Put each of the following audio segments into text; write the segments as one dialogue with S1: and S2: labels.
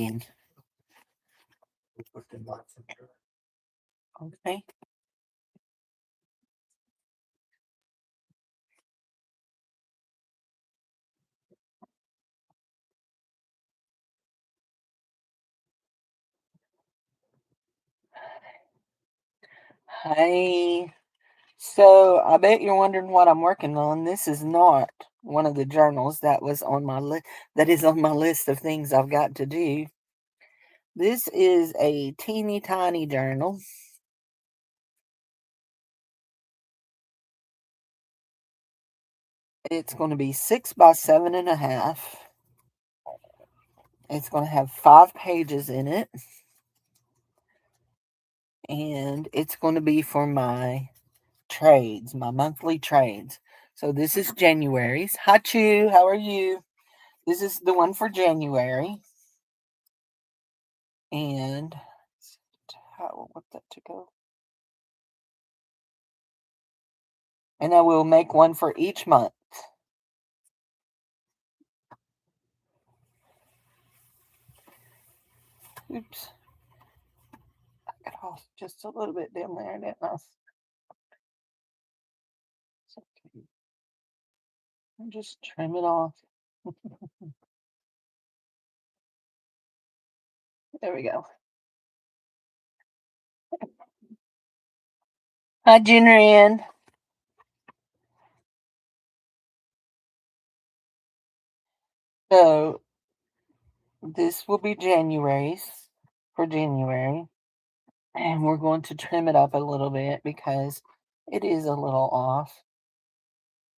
S1: digging. Okay. Hey. So I bet you're wondering what I'm working on. This is not one of the journals that was on my list. That is on my list of things I've got to do. This is a teeny tiny journal. It's going to be 6 by 7.5. It's going to have 5 pages in it. And it's going to be for my trades, my monthly trades. So this is January's. Hi, Chew. How are you? This is the one for January. And how I want that to go. And I will make one for each month. Oops. I got off just a little bit down there, didn't I? Okay. I'll just trim it off. There we go. Hi, Jenrian. So this will be January's for January. And we're going to trim it up a little bit because it is a little off.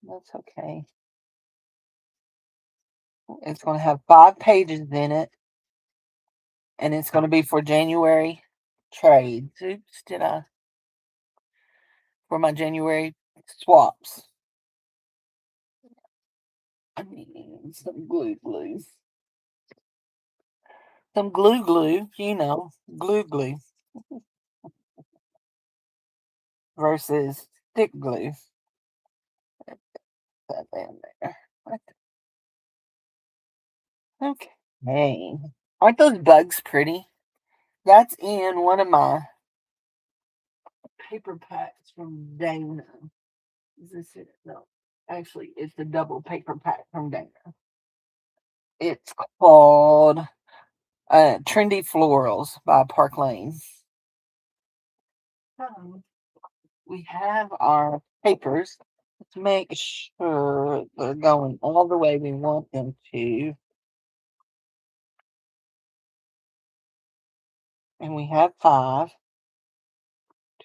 S1: That's okay. It's going to have 5 pages in it. And it's going to be for January trades. Oops, did I? For my January swaps. I need some glue. Some glue, glue versus stick glue. That down there. Okay. Aren't those bugs pretty? That's in one of my paper packs from Dana. Is this it? No. Actually, it's a double paper pack from Dana. It's called Trendy Florals by Park Lane. We have our papers. Let's make sure they're going all the way we want them to. And we have 5.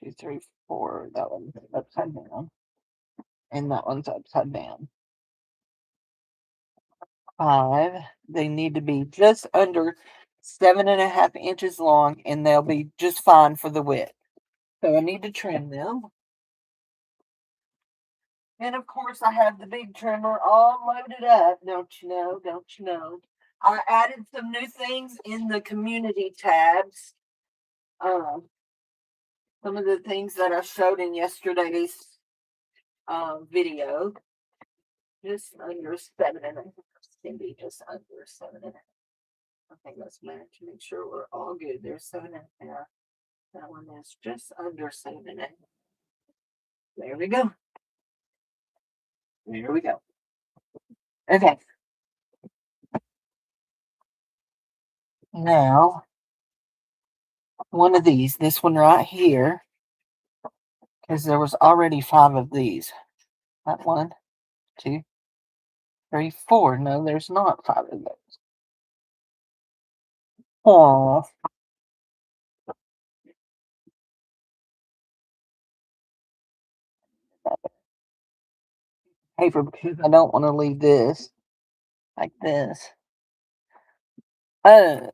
S1: 2, 3, 4. That one's upside down. And that one's upside down. 5. They need to be just under 7.5 inches long, and they'll be just fine for the width. So I need to trim them. And of course, I have the big trimmer all loaded up. Don't you know? I added some new things in the community tabs. Some of the things that I showed in yesterday's video. Just under 7.5. Cindy, just under 7.5. I think let's match. Make sure we're all good. There's 7.5. That one is just under 7.5. There we go. There we go. Okay. Now, one of these, this one right here, because there was already 5 of these. That 1, 2, 3, 4. No, there's not 5 of those. Oh. Paper, because I don't want to leave this like this. Uh,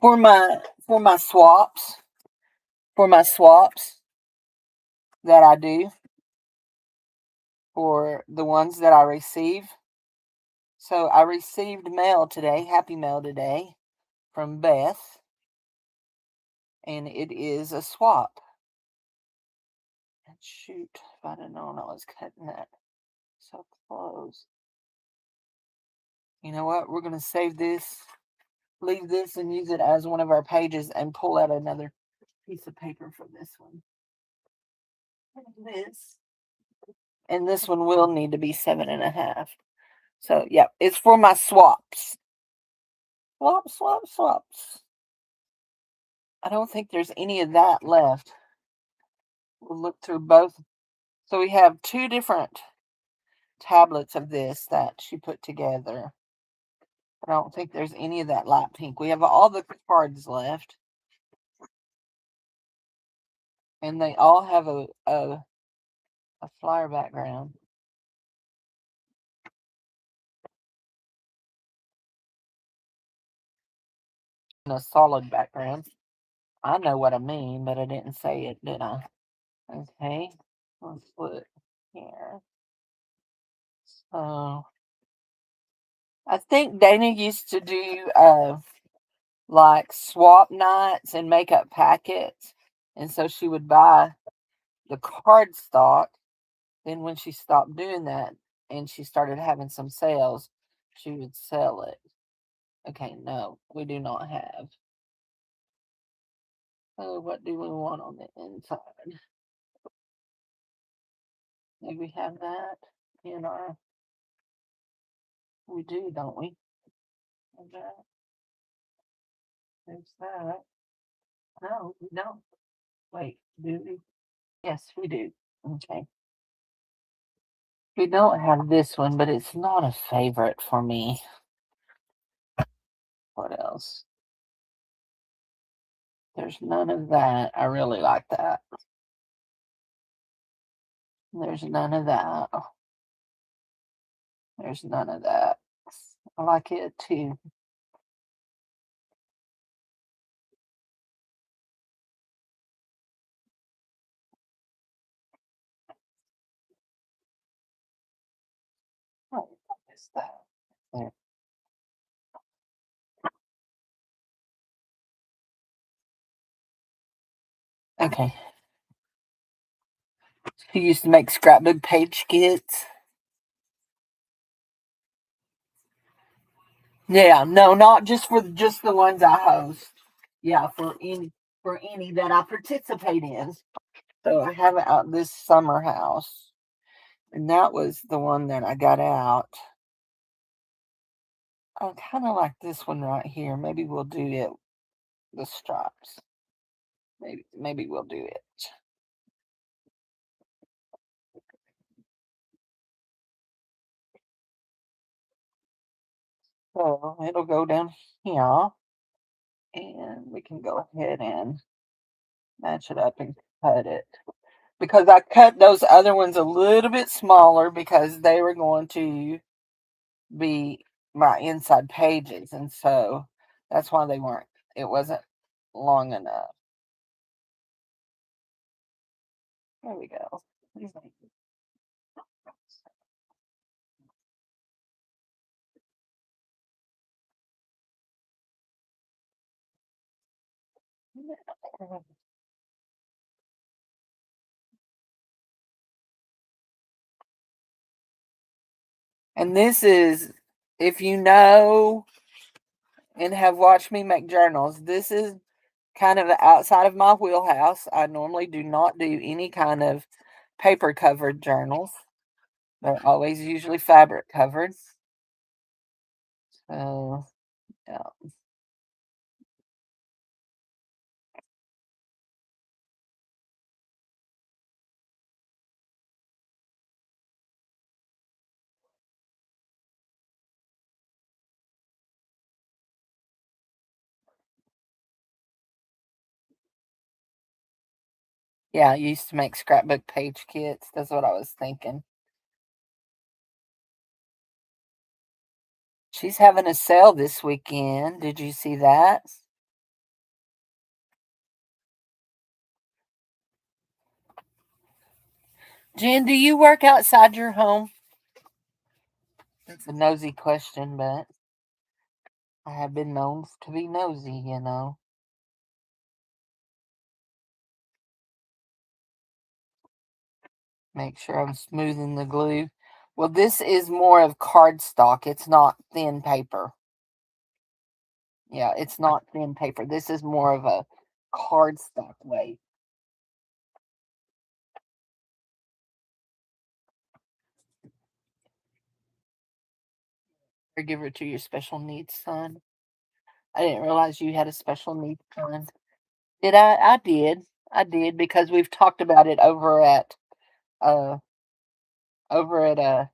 S1: for my swaps, that I do for the ones that I receive. So I received mail today, happy mail today, from Beth, and it is a swap. And shoot, if I'd have known I was cutting that so close. You know what? We're gonna save this leave this and use it as one of our pages and pull out another piece of paper for this one. This. And this one will need to be 7.5. So, yeah, it's for my swaps. Swap, swap, swaps. I don't think there's any of that left. We'll look through both. So we have two different tablets of this that she put together. I don't think there's any of that light pink. We have all the cards left. And they all have a flyer background. And a solid background. I know what I mean, but I didn't say it, did I? Okay. Let's look here. So I think Dana used to do like swap nights and makeup packets. And so she would buy the card stock. Then when she stopped doing that and she started having some sales, she would sell it. Okay, no, we do not have. So what do we want on the inside? Do we have that in our... We do, don't we? Have that. There's that. No, we don't. Wait, do we? Yes, we do. Okay. We don't have this one, but it's not a favorite for me. What else? There's none of that. I really like that. There's none of that. There's none of that. I like it too. Oh, what is that? There. Okay. She used to make scrapbook page kits. Yeah, no, not just for just the ones I host. Yeah, for any that I participate in. So I have it out this summer house. And that was the one that I got out. I kind of like this one right here. Maybe we'll do it, the stripes. Maybe we'll do it. So it'll go down here. And we can go ahead and match it up and cut it. Because I cut those other ones a little bit smaller because they were going to be my inside pages. And so that's why it wasn't long enough. There we go. And this is, if you know and have watched me make journals, this is kind of outside of my wheelhouse. I normally do not do any kind of paper covered journals. They're always usually fabric covered. So, yeah. Yeah, I used to make scrapbook page kits. That's what I was thinking. She's having a sale this weekend. Did you see that? Jen, do you work outside your home? It's a nosy question, but I have been known to be nosy. Make sure I'm smoothing the glue. Well, this is more of cardstock. It's not thin paper. Yeah, it's not thin paper. This is more of a cardstock weight. Or give her to your special needs son. I didn't realize you had a special needs son. Did I? I did. I did because we've talked about it uh over at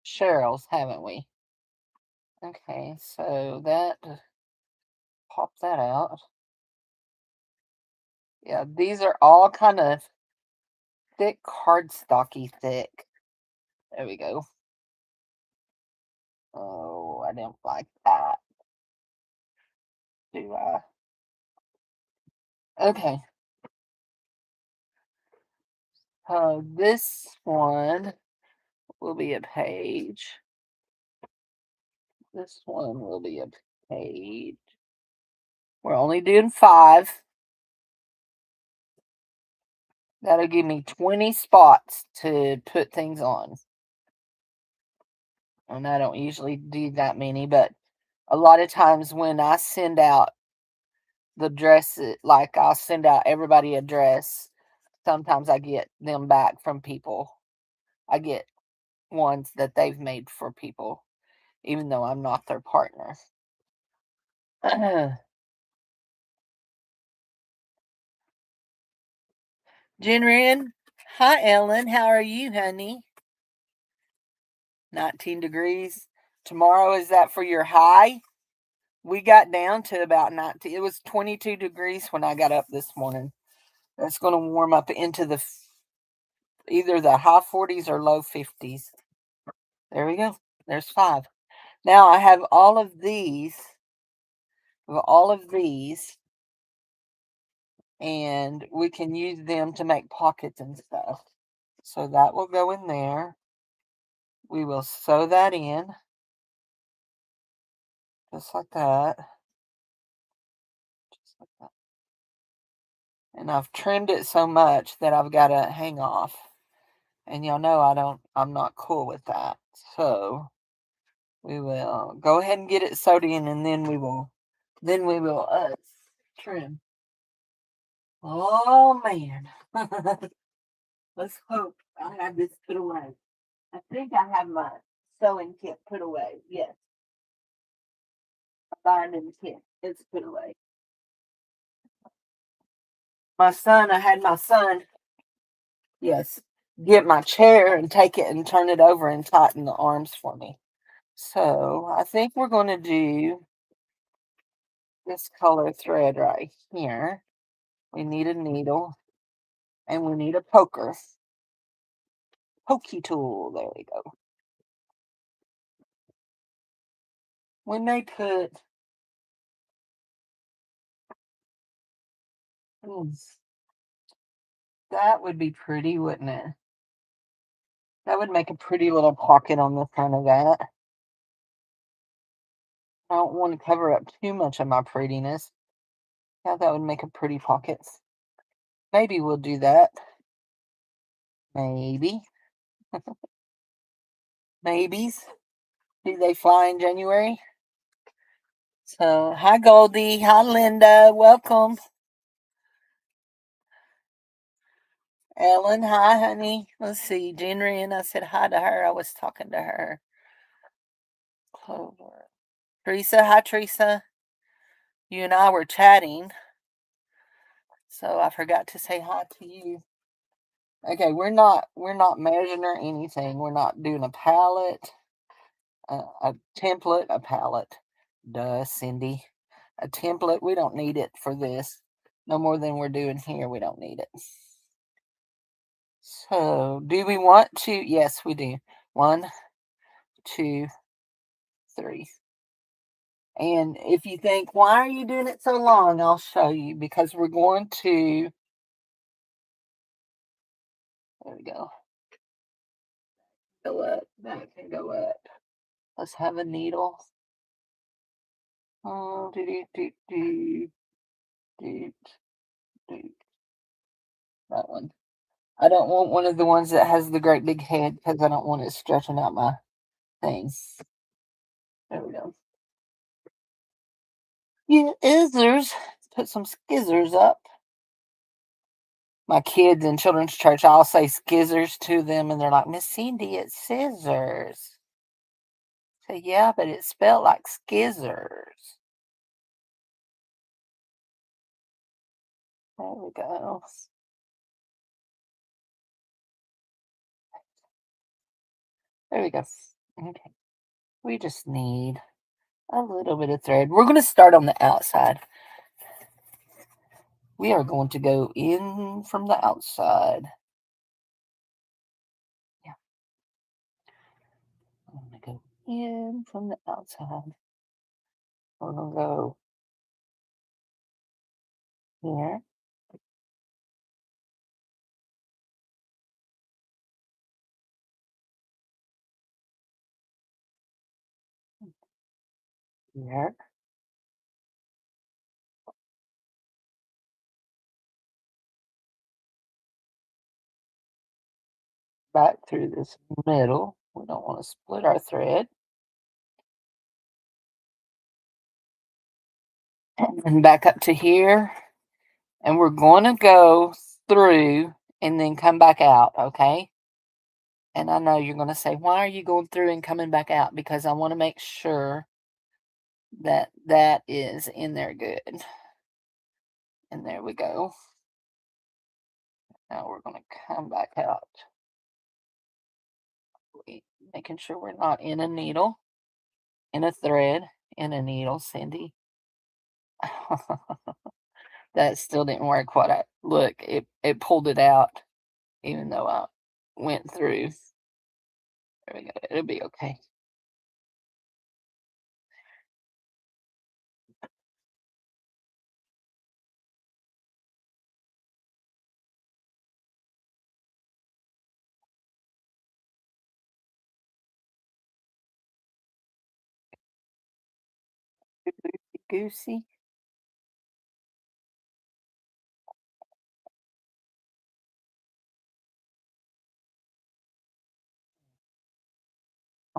S1: Cheryl's, haven't we? Okay, so that pop that out. Yeah, these are all kind of thick, cardstocky thick. There we go. Oh, I didn't like that. Do I? Okay. This one will be a page. This one will be a page. We're only doing 5. That'll give me 20 spots to put things on. And I don't usually do that many, but a lot of times when I send out the dresses, like I'll send out everybody a dress, sometimes I get them back from people. I get ones that they've made for people, even though I'm not their partner. Jinrin, hi Ellen, how are you, honey? 19 degrees. Tomorrow, is that for your high? We got down to about 19. It was 22 degrees when I got up this morning. That's going to warm up into either the high 40s or low 50s. There we go. There's 5. Now I have all of these, and we can use them to make pockets and stuff. So that will go in there. We will sew that in, just like that. Just like that. And I've trimmed it so much that I've got to hang off. And y'all know I'm not cool with that. So we will go ahead and get it sewed in, and then we will trim. Oh man. Let's hope I have this put away. I think I have my sewing kit put away. Yes. Binding kit. It's put away. I had my son, yes, get my chair and take it and turn it over and tighten the arms for me. So I think we're going to do this color thread right here. We need a needle and we need a pokey tool. There we go. We may put that would be pretty, wouldn't it? That would make a pretty little pocket on the front of that. I don't want to cover up too much of my prettiness. Yeah, that would make a pretty pocket. Maybe we'll do that. Maybe. Maybes. Do they fly in January? So, hi Goldie. Hi Linda. Welcome. Ellen, hi honey. Let's see. Jenry, I said hi to her. I was talking to her. Clover. Teresa, hi Teresa. You and I were chatting. So I forgot to say hi to you. Okay, we're not measuring or anything. We're not doing a palette, a template, a palette. Duh, Cindy. A template, we don't need it for this. No more than we're doing here. We don't need it. So, do we want to? Yes, we do. 1, 2, 3. And if you think, why are you doing it so long? I'll show you because we're going to. There we go. Go up. That can go up. Let's have a needle. Oh, that one. I don't want one of the ones that has the great big head because I don't want it stretching out my thing. There we go. Yeah, izzers. Put some skizzers up. My kids in children's church, I'll say skizzers to them, and they're like, Miss Cindy, it's scissors. I say, yeah, but it's spelled like skizzers. There we go. There we go. Okay. We just need a little bit of thread. We're going to start on the outside. We are going to go in from the outside. Yeah. I'm going to go in from the outside. We're going to go here. Here. Back through this middle. We don't want to split our thread. And back up to here. And we're going to go through and then come back out, okay? And I know you're going to say, why are you going through and coming back out? Because I want to make sure that that is in there good. And there we go. Now we're going to come back out. Making sure we're not in a needle, in a thread, in a needle, Cindy. That still didn't work quite. Look, it pulled it out, even though I went through. There we go. It'll be okay. Goosey.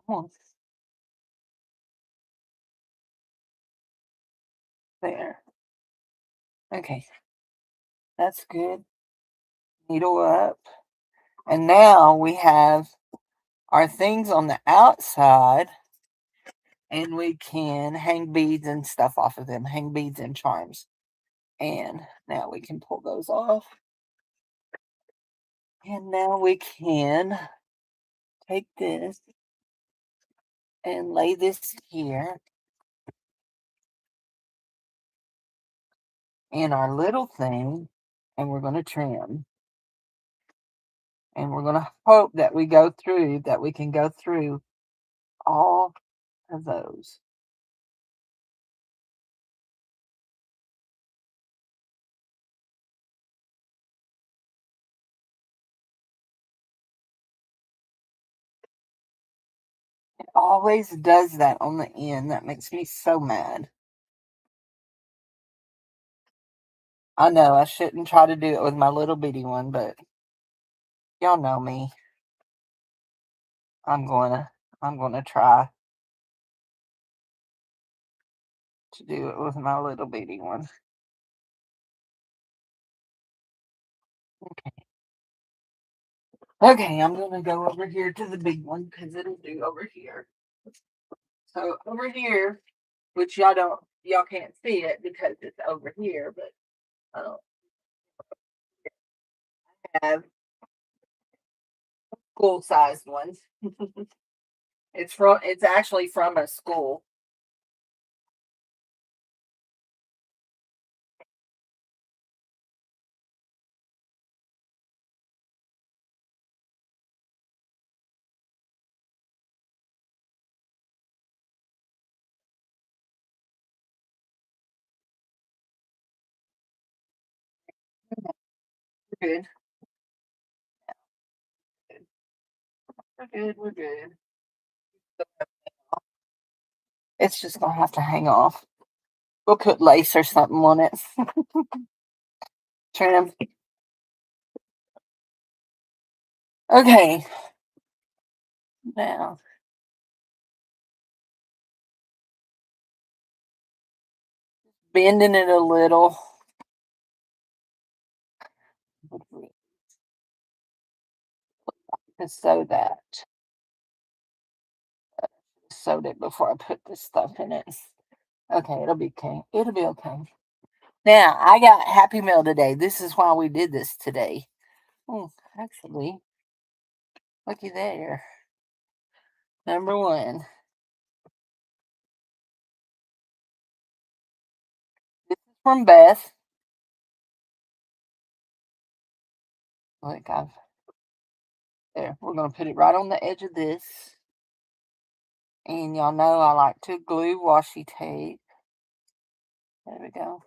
S1: Come on. There. Okay. That's good. Needle up. And now we have our things on the outside, and we can hang beads and stuff off of them, hang beads and charms. And now we can pull those off. And now we can take this and lay this here in our little thing, and we're going to trim. And we're going to hope that we go through, that we can go through all of those. It always does that on the end. That makes me so mad. I know I shouldn't try to do it with my little bitty one, but y'all know me. I'm gonna try to do it with my little bitty one. Okay. Okay, I'm gonna go over here to the big one because it'll do over here. So over here, which y'all can't see it because it's over here, but I don't have school sized ones. It's actually from a school. We're good. We're good. We're good. It's just gonna have to hang off. We'll put lace or something on it. Trim. Okay. Now bending it a little to sew that. Sewed it before I put this stuff in it. Okay, it'll be okay. It'll be okay. Now, I got Happy Meal today. This is why we did this today. Oh, actually, looky there. Number one. This is from Beth. Look, there. We're going to put it right on the edge of this. And y'all know I like to glue washi tape. There we go.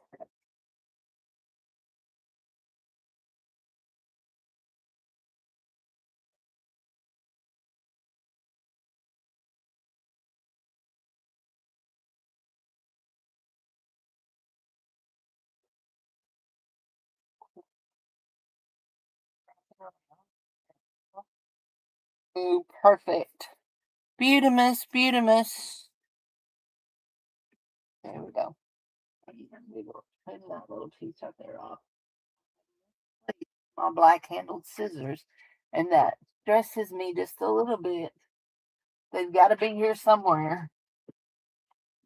S1: Ooh, perfect. Beautimus, beautimus. There we go. Clean that little piece up there off. My black handled scissors. And that stresses me just a little bit. They've got to be here somewhere.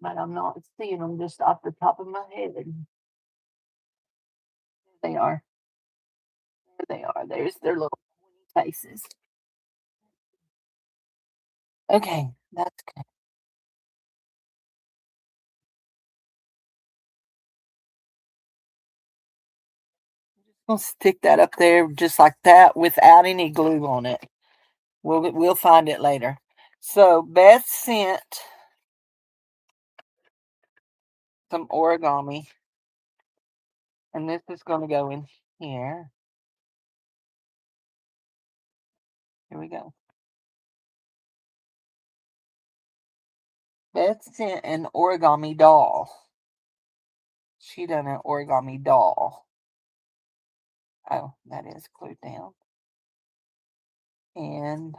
S1: But I'm not seeing them just off the top of my head. There they are. There they are. There's their little faces. Okay, that's good. We'll stick that up there just like that without any glue on it. We'll find it later. So Beth sent some origami, and this is going to go in here. Here we go. Beth sent an origami doll. She done an origami doll. Oh, that is glued down. And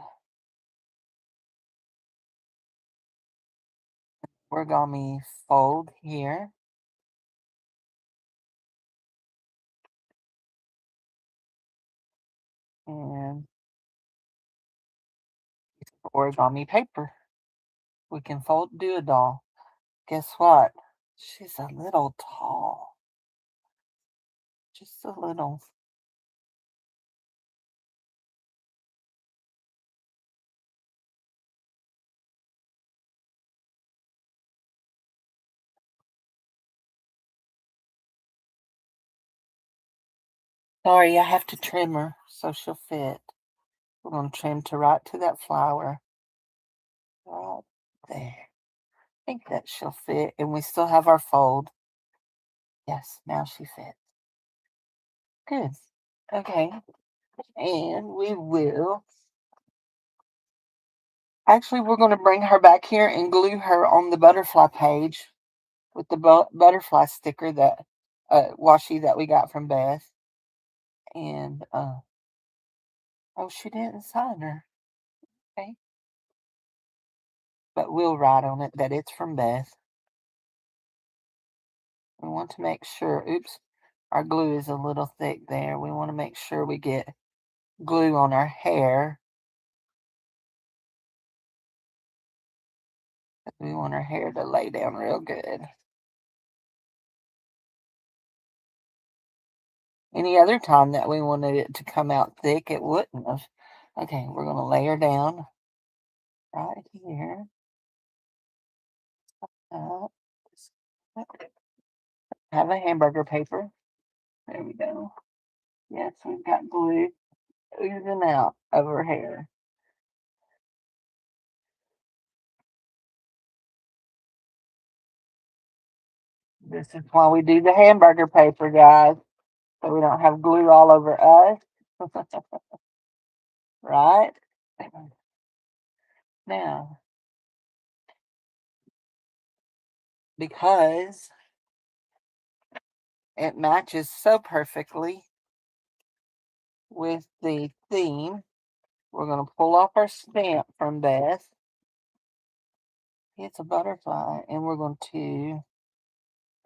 S1: origami fold here. And origami paper. We can do a doll. Guess what? She's a little tall. Just a little. Sorry, I have to trim her so she'll fit. We're going to trim to right to that flower. Right there. I think that she'll fit. And we still have our fold. Yes, now she fits. Good. Okay. And we will. Actually, we're going to bring her back here and glue her on the butterfly page with the butterfly sticker that washi that we got from Beth. And oh, she didn't sign her. Okay. But we'll write on it that it's from Beth. We want to make sure, oops, our glue is a little thick there. We want to make sure we get glue on our hair. We want our hair to lay down real good. Any other time that we wanted it to come out thick, it wouldn't have. Okay, we're going to lay her down right here. Have a hamburger paper. There we go. Yes, we've got glue oozing out of her hair. This is why we do the hamburger paper, guys, so we don't have glue all over us. Right? Now, because it matches so perfectly with the theme, we're going to pull off our stamp from Beth. It's a butterfly, and we're going to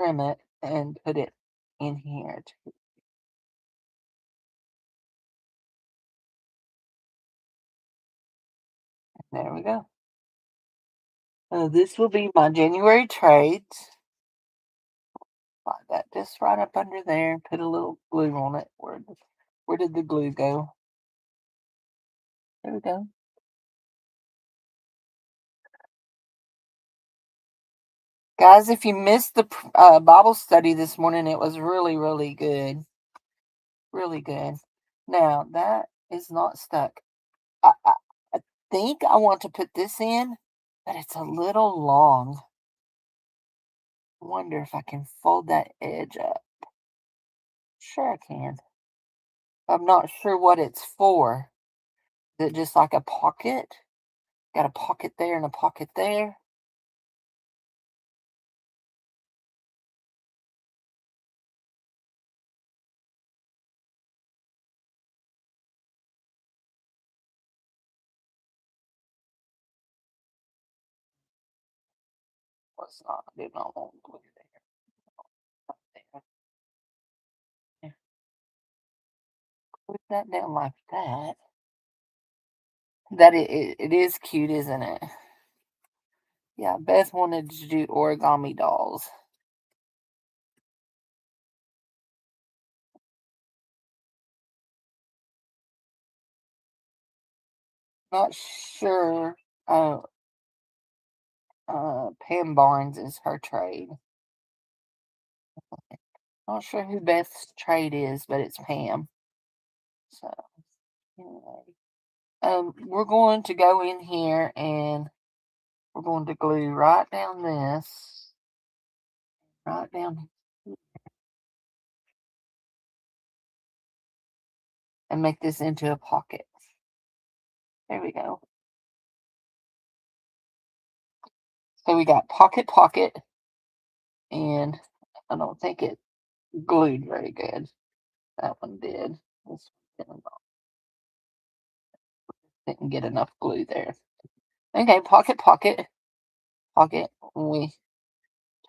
S1: trim it and put it in here. There we go. This will be my January trades. Slide that just right up under there and put a little glue on it. Where did the glue go? There we go. Guys, if you missed the Bible study this morning, it was really, really good. Really good. Now, that is not stuck. I think I want to put this in, but it's a little long. I wonder if I can fold that edge up. Sure, I can. I'm not sure what it's for. Is it just like a pocket? Got a pocket there and a pocket there. Let's not do not want glue there. Not there. Yeah, put that down like that. It is cute, isn't it? Yeah, Beth wanted to do origami dolls. Not sure. Uh, Pam Barnes is her trade. Not sure who Beth's trade is, but it's Pam. So anyway, we're going to go in here and we're going to glue right down this, right down, and make this into a pocket. There we go. So we got pocket, pocket, and I don't think it glued very good. That one did. This one didn't get enough glue there. Okay, pocket, pocket, pocket. We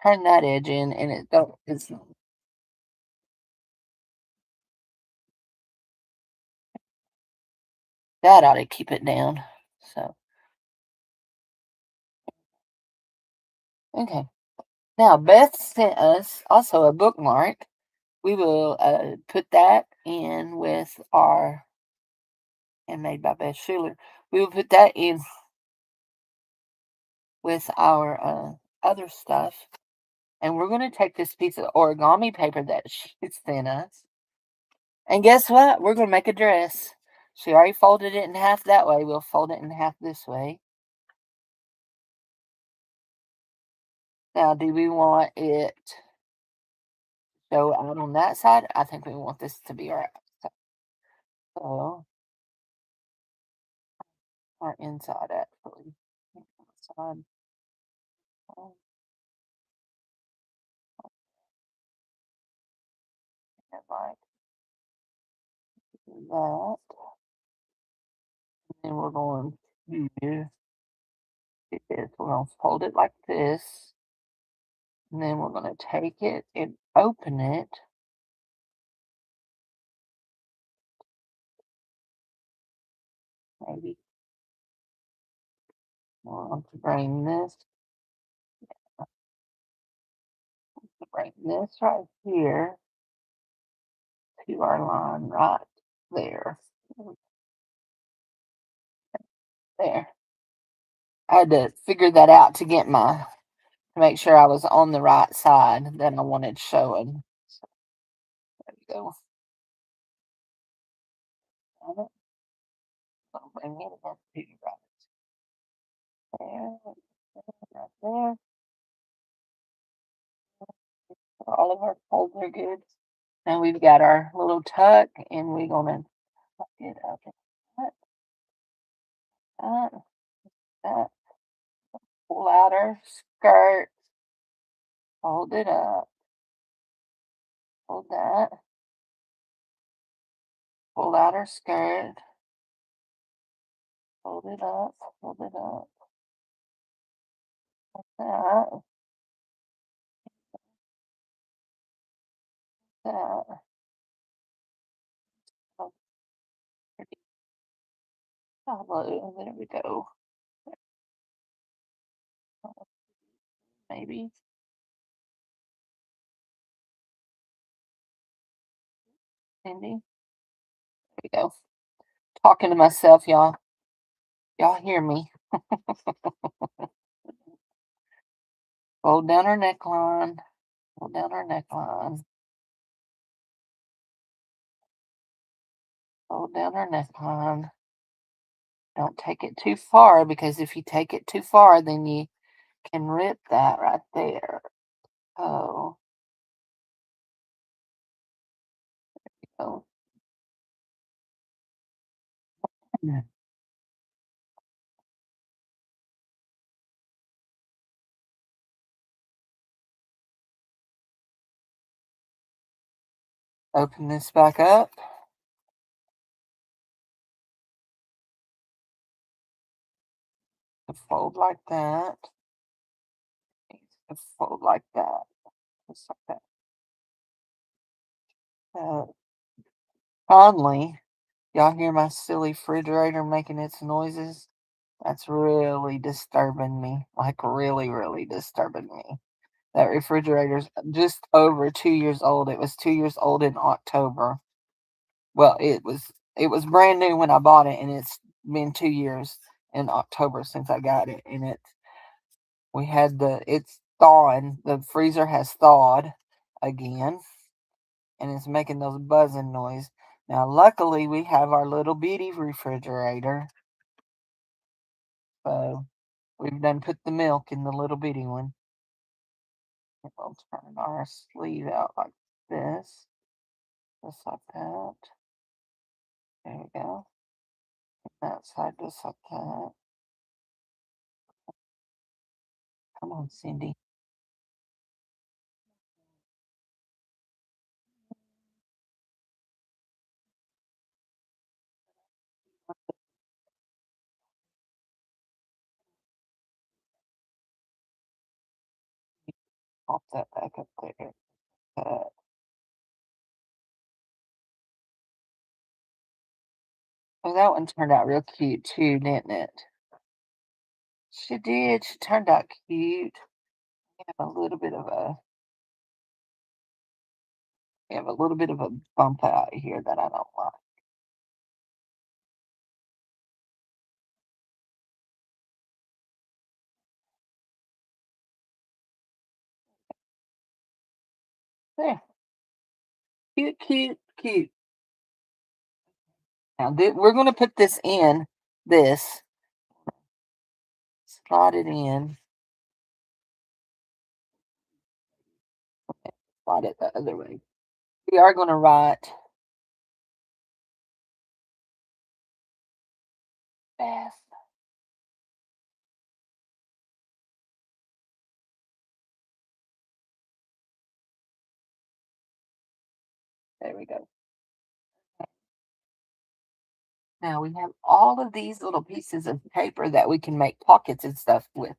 S1: turn that edge in, and it's that ought to keep it down. So okay. Now Beth sent us also a bookmark. We will put that in with our handmade by Beth Schuler. We will put that in with our other stuff. And we're going to take this piece of origami paper that she sent us. And guess what? We're going to make a dress. She already folded it in half that way. We'll fold it in half this way. Now, do we want it to go out on that side? I think we want this to be our outside. So, our inside, actually. Outside. Like that. And we're going to do this. We're going to fold it like this. And then we're going to take it and open it. Maybe we'll have to bring this right here to our line right there. There. I had to figure that out to make sure I was on the right side that I wanted showing. So there we go. I'll bring it up to right there, right there. All of our folds are good. And we've got our little tuck, and we're gonna tuck it up like that, that. Pull out our skirt, fold it up, fold that, pull out our skirt, fold it up, fold it up, like that. that. Oh, pretty hollow. There we go. Maybe. Cindy. There we go. Talking to myself, y'all. Y'all hear me? Fold down her neckline. Fold down her neckline. Fold down her neckline. Don't take it too far because if you take it too far, then you can rip that right there. Oh, oh. Yeah. Open this back up. Fold like that. Fold like that. Just like that. Finally, y'all hear my silly refrigerator making its noises? That's really disturbing me. Like really, really disturbing me. That refrigerator's just over 2 years old. It was 2 years old in October. Well, it was brand new when I bought it, and it's been 2 years in October since I got it. And it's thawing. The freezer has thawed again, and it's making those buzzing noise. Now, luckily, we have our little bitty refrigerator, so we've done put the milk in the little bitty one. And we'll turn our sleeve out like this, just like that. There we go. That side just like that. Come on, Cindy. Pop that back up there. Uh, oh, that one turned out real cute too, didn't it? She did. She turned out cute. We have a little bit of a bump out here that I don't like. There. Cute, cute, cute. Now we're going to put this in this. Slide it in. Slide it the other way. We are going to write Beth. There we go. Now we have all of these little pieces of paper that we can make pockets and stuff with.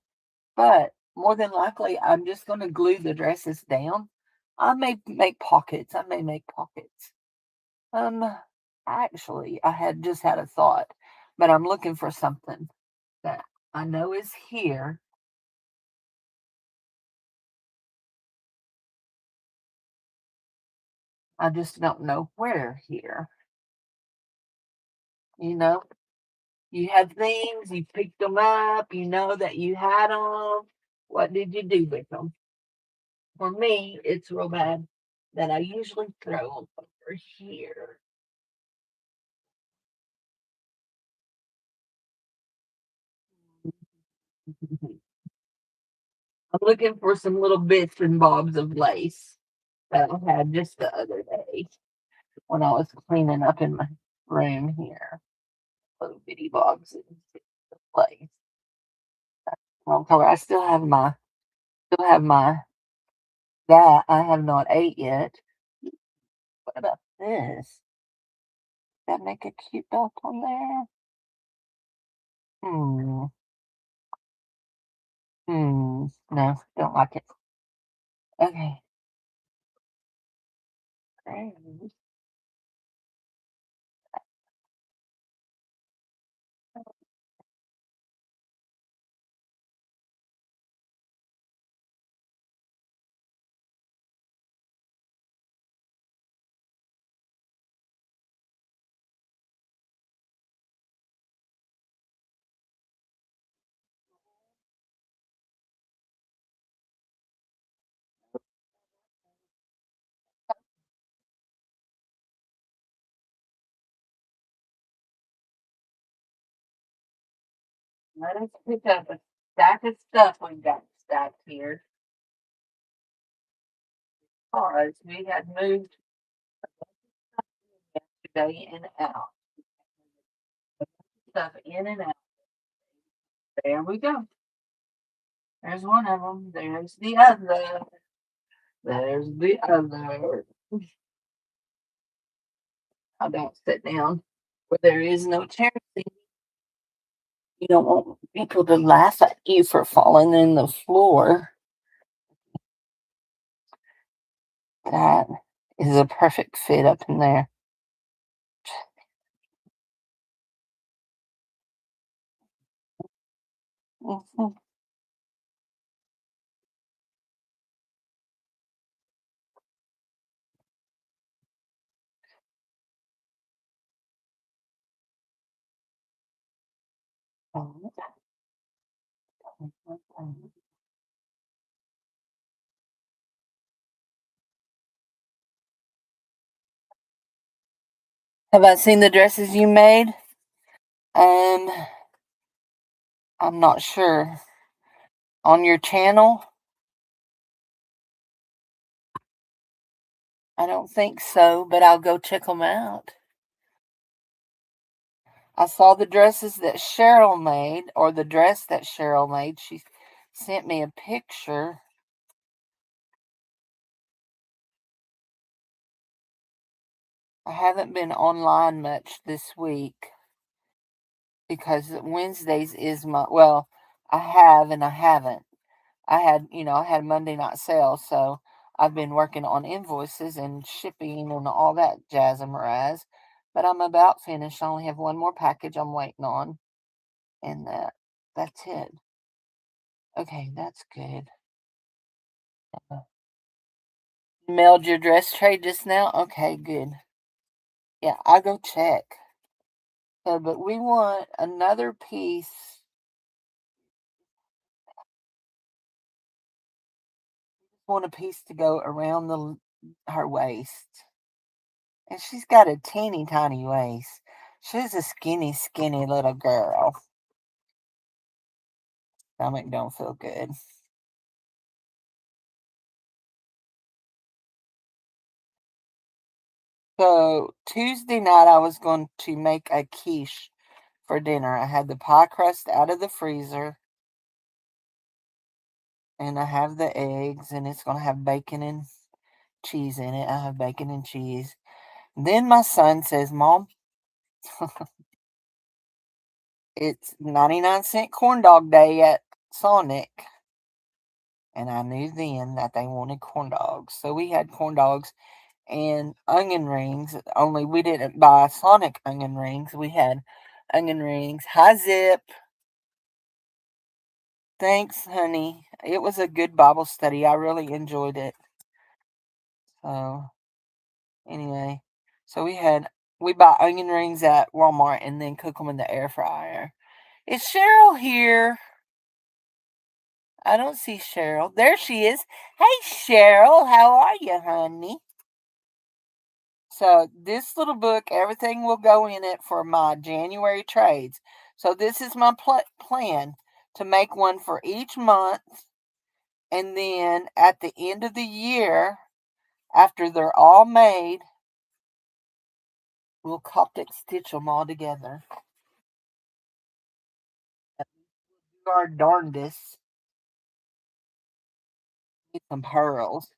S1: But more than likely, I'm just going to glue the dresses down. I may make pockets. I may make pockets. Um, actually, I had just had a thought, but I'm looking for something that I know is here. I just don't know where here. You know, you have things, you picked them up, you know that you had them. What did you do with them? For me, it's real bad that I usually throw them over here. I'm looking for some little bits and bobs of lace that I had just the other day when I was cleaning up in my room here. Little bitty bobs of lace. Wrong color. I still have my that I have not ate yet. What about this? That make a cute dot on there? Hmm. No, don't like it. Okay. Right. Let us pick up a stack of stuff we got stacked here. Because we had moved yesterday and out. Stuff in and out. There we go. There's one of them. There's the other. There's the other. I don't sit down where there is no chair seat. You don't want people to laugh at you for falling in the floor. That is a perfect fit up in there. Mhm. Have I seen the dresses you made? Um, I'm not sure. On your channel? I don't think so, but I'll go check them out. I saw the dresses that Cheryl made, or the dress that Cheryl made. She sent me a picture. I haven't been online much this week because Wednesdays is well, I have and I haven't. I had Monday night sales, so I've been working on invoices and shipping and all that jazz and moraz. But I'm about finished. I only have one more package I'm waiting on, and that's it. Okay, that's good. Uh, Mailed your dress tray just now? Okay, good. Yeah, I'll go check. So, but we want another piece. Want a piece to go around her waist. And she's got a teeny tiny waist. She's a skinny, skinny little girl. Stomach don't feel good. So Tuesday night I was going to make a quiche for dinner. I had the pie crust out of the freezer, and I have the eggs, and it's going to have bacon and cheese in it. I have bacon and cheese. Then my son says, Mom, it's 99-cent corn dog day at Sonic. And I knew then that they wanted corn dogs. So we had corn dogs and onion rings, only we didn't buy Sonic onion rings. We had onion rings. Hi, Zip. Thanks, honey. It was a good Bible study. I really enjoyed it. So, anyway, so we buy onion rings at Walmart and then cook them in the air fryer. Is Cheryl here? I don't see Cheryl. There she is. Hey, Cheryl. How are you, honey? So this little book, everything will go in it for my January trades. So this is my plan to make one for each month, and then at the end of the year, after they're all made, we'll Coptic stitch them all together. Do our darndest. Get some pearls.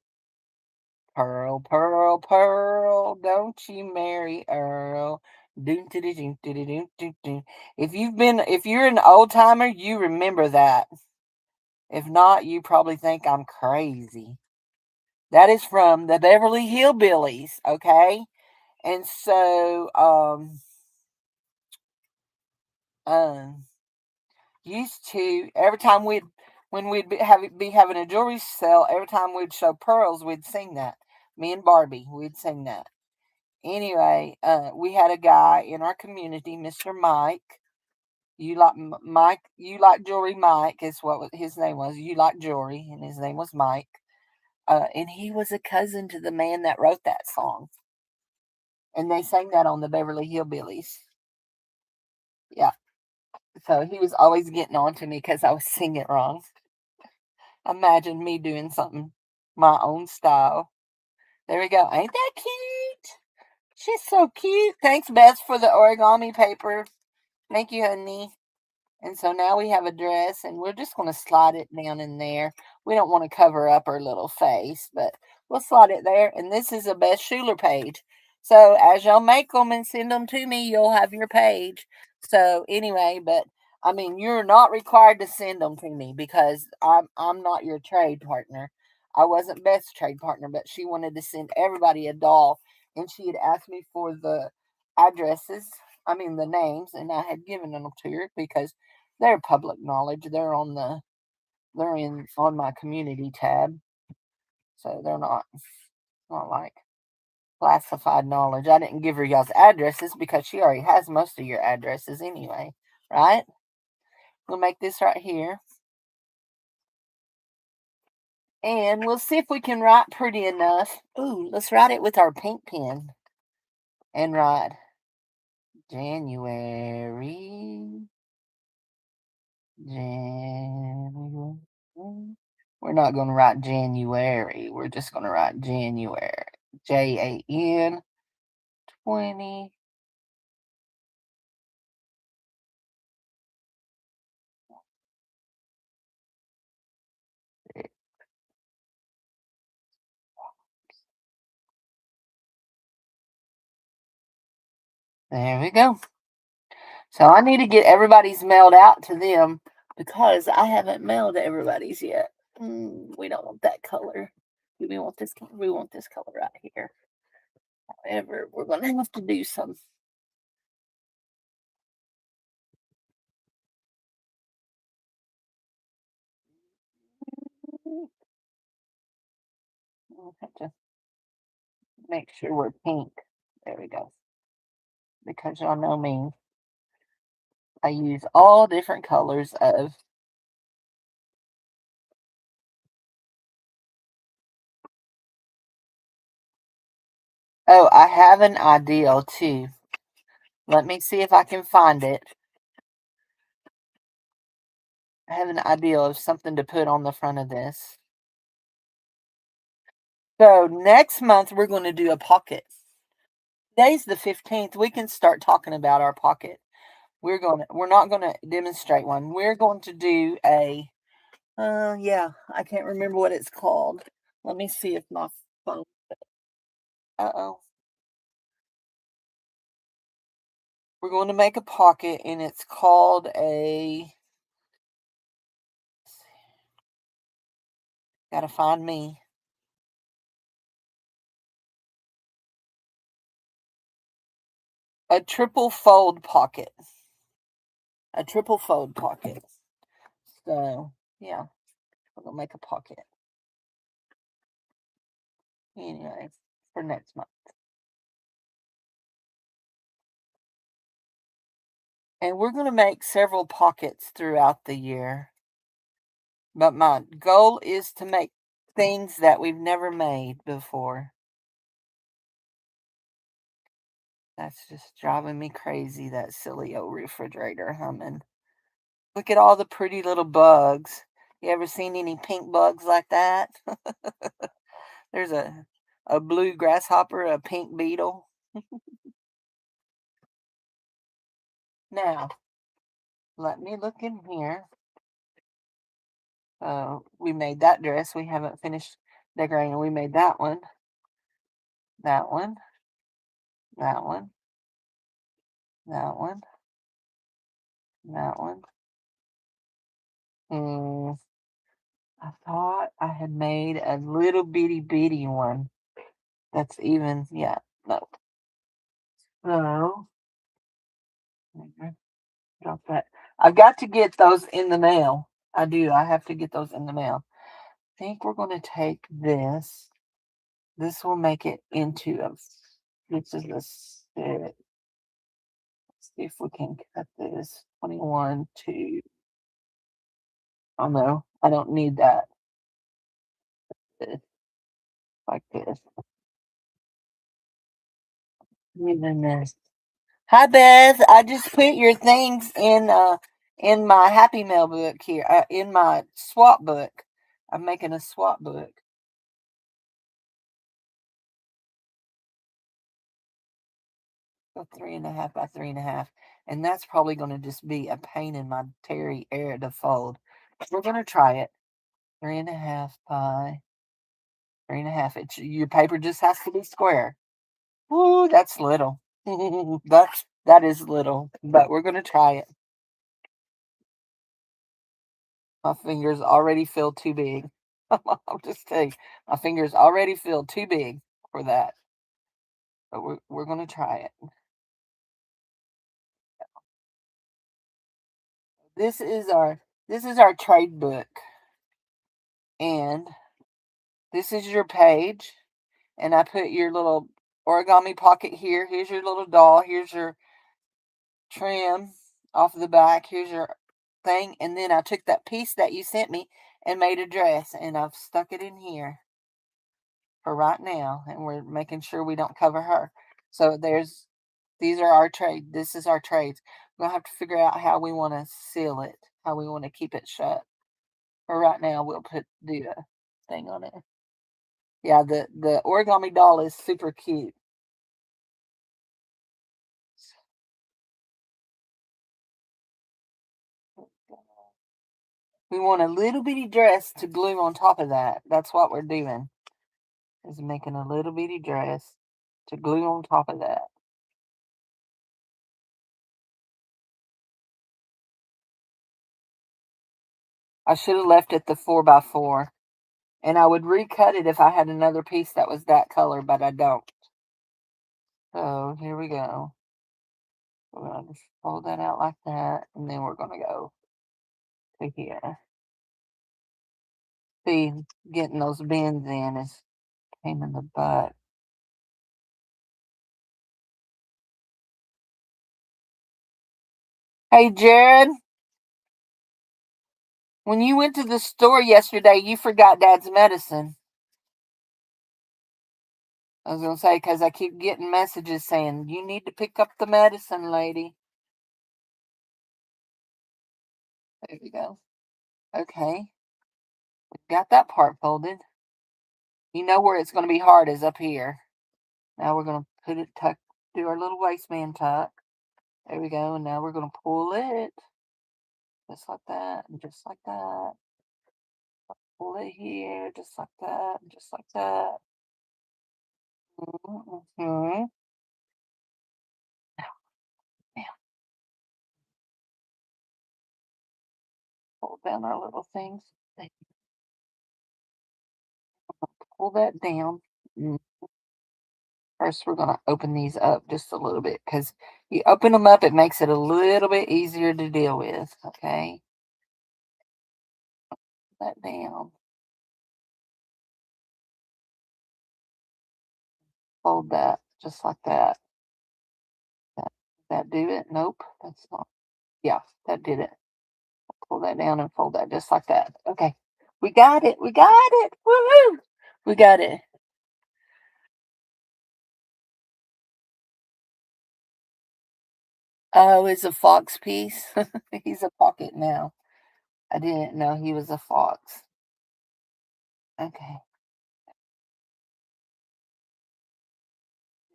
S1: Pearl, pearl, pearl, don't you marry Earl. Doom, doom, doom, doom, doom, doom, doom. If you're an old timer, you remember that. If not, you probably think I'm crazy. That is from the Beverly Hillbillies, okay? And so, um, used to every time we'd when we'd be having a jewelry sale, every time we'd show pearls, we'd sing that. Me and Barbie, we'd sing that. Anyway, we had a guy in our community, Mr. Mike. You like Mike? You like jewelry? Mike is what his name was. You like jewelry, and his name was Mike. And he was a cousin to the man that wrote that song, and they sang that on the Beverly Hillbillies. Yeah, so he was always getting on to me because I was singing it wrong. Imagine me doing something my own style. There we go. Ain't that cute? She's so cute. Thanks, Beth, for the origami paper. Thank you, honey. And so now we have a dress, and we're just going to slide it down in there. We don't want to cover up her little face, but we'll slide it there. And this is a Beth Schuler page. So as y'all make them and send them to me, you'll have your page. So anyway, but I mean, you're not required to send them to me because I'm not your trade partner. I wasn't Beth's trade partner, but she wanted to send everybody a doll, and she had asked me for the addresses. I mean the names, and I had given them to her because they're public knowledge. They're in on my community tab, so they're not like classified knowledge. I didn't give her y'all's addresses because she already has most of your addresses anyway, right? We'll make this right here, and we'll see if we can write pretty enough. Ooh, let's write it with our pink pen and write January. January. We're not going to write January. We're just going to write January. JAN 20. There we go. So I need to get everybody's mailed out to them because I haven't mailed everybody's yet. We don't want that color. Do we want this color? We want this color right here. However, we're going to have to do some. We'll have to make sure we're pink. There we go. Because y'all know me. I use all different colors of. Oh, I have an idea too. Let me see if I can find it. I have an idea of something to put on the front of this. So next month we're going to do a pocket. Today's the 15th. We can start talking about our pocket. We're not gonna demonstrate one. We're going to do a yeah, I can't remember what it's called. Let me see if my phone. Uh-oh. We're going to make a pocket, and it's called a. Gotta find me. A triple fold pocket. A triple fold pocket. So yeah, we're gonna make a pocket. Anyway, for next month. And we're gonna make several pockets throughout the year. But my goal is to make things that we've never made before. That's just driving me crazy, that silly old refrigerator humming. Look at all the pretty little bugs. You ever seen any pink bugs like that? There's a blue grasshopper, a pink beetle. Now, let me look in here. We made that dress. We haven't finished decorating. We made that one, that one, that one, that one, that one. I thought I had made a little bitty one. That's even, yeah, no. So, drop that. I've got to get those in the mail. I do. I have to get those in the mail. I think we're going to take this. This will make it into a. This is a set. Let's see if we can cut this 21 to. Oh no, I don't need that. Like this. And then this. Hi Beth, I just put your things in my Happy Mail book here, in my swap book. I'm making a swap book. So 3.5 by 3.5, and that's probably going to just be a pain in my terry area to fold. We're going to try it. 3.5 by 3.5. It's your paper just has to be square. Ooh, that's little. That is little, but we're going to try it. My fingers already feel too big. I'll just tell you, my fingers already feel too big for that. But we're gonna try it. This is our trade book, and this is your page. And I put your little origami pocket here. Here's your little doll. Here's your trim off the back. Here's your thing, and then I took that piece that you sent me and made a dress, and I've stuck it in here for right now, and we're making sure we don't cover her. So these are our trade. This is our trades. We're gonna have to figure out how we want to seal it, how we want to keep it shut. For right now, we'll do a thing on it. Yeah, the origami doll is super cute. We want a little bitty dress to glue on top of that. That's what we're doing. Is making a little bitty dress to glue on top of that. I should have left it the 4x4. And I would recut it if I had another piece that was that color, but I don't. So here we go. We're going to just fold that out like that, and then we're going to go to here. See, getting those bends in is a pain in the butt. Hey, Jared, when you went to the store yesterday, you forgot Dad's medicine. I was going to say, because I keep getting messages saying, you need to pick up the medicine, lady. There we go. Okay. Got that part folded. You know where it's going to be hard is up here. Now we're going to put it tuck, do our little waistband tuck. There we go. And now we're going to pull it just like that, and just like that. Pull it here, just like that, and just like that. Mm-hmm. Now, pull down our little things. Pull that down. Mm. First, we're going to open these up just a little bit because you open them up, it makes it a little bit easier to deal with. Okay. Put that down. Fold that just like that. That do it? Nope, that's not. Yeah, that did it. Pull that down and fold that just like that. Okay, we got it. We got it. Woohoo! We got it. Oh, it's a fox piece. He's a pocket now. I didn't know he was a fox. Okay,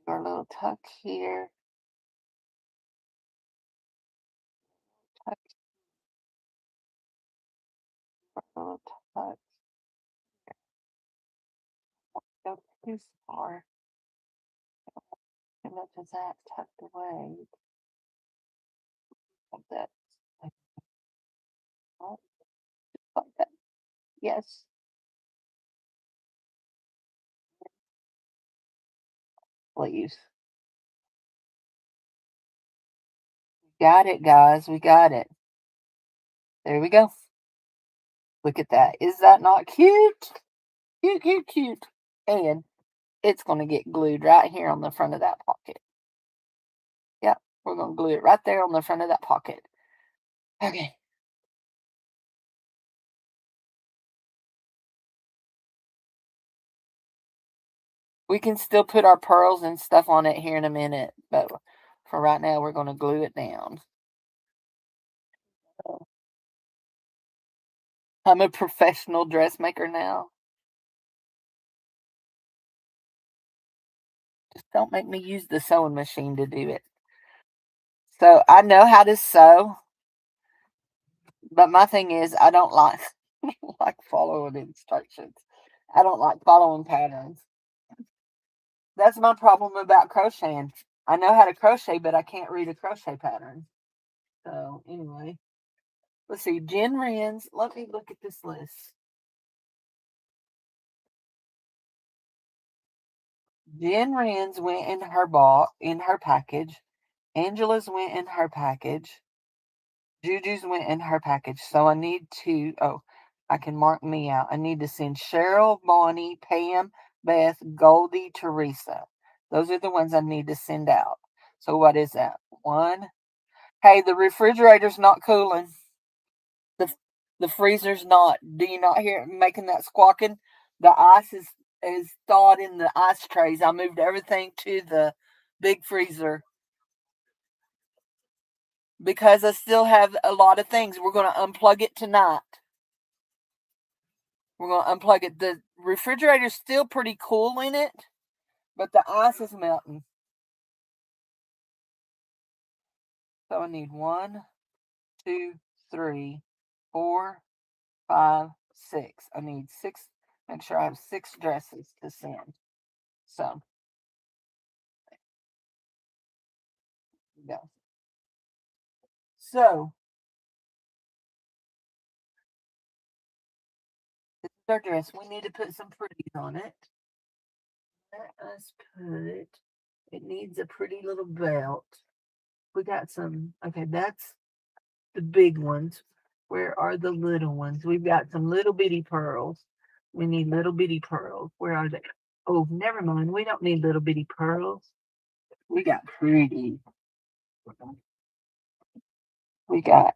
S1: our little tuck here. Tuck, our little tuck. Go too far. Too much of that tucked away. Like that. Like that. Yes, please. Got it, guys. We got it. There we go. Look at that. Is that not cute? Cute, cute, cute. And it's going to get glued right here on the front of that pocket. Yep, we're going to glue it right there on the front of that pocket. Okay. We can still put our pearls and stuff on it here in a minute, but for right now, we're going to glue it down. So, I'm a professional dressmaker now. Just don't make me use the sewing machine to do it. So I know how to sew, but my thing is I don't like like following instructions. I don't like following patterns. That's my problem about crocheting. I know how to crochet, but I can't read a crochet pattern. So anyway, let's see. Jen Rins. Let me look at this list. Jen Rins went in her package. Angela's went in her package. Juju's went in her package. So I need to. Oh, I can mark me out. I need to send Cheryl, Bonnie, Pam, Beth, Goldie, Teresa. Those are the ones I need to send out. So what is that? One. Hey, the refrigerator's not cooling. The the freezer's not. Do you not hear it making that squawking? The ice is thawed in the ice trays. I moved everything to the big freezer because I still have a lot of things. We're going to unplug it tonight. We're going to unplug it. The refrigerator's still pretty cool in it, but the ice is melting. So I need one, two, three, four, five, six. I need six. Make sure I have six dresses to send. So, go. So, this is our dress. We need to put some pretties on it. Let us put, it needs a pretty little belt. We got some, okay, that's the big ones. Where are the little ones? We've got some little bitty pearls. We need little bitty pearls. Where are they? Oh, never mind. We don't need little bitty pearls. We got pretty. We got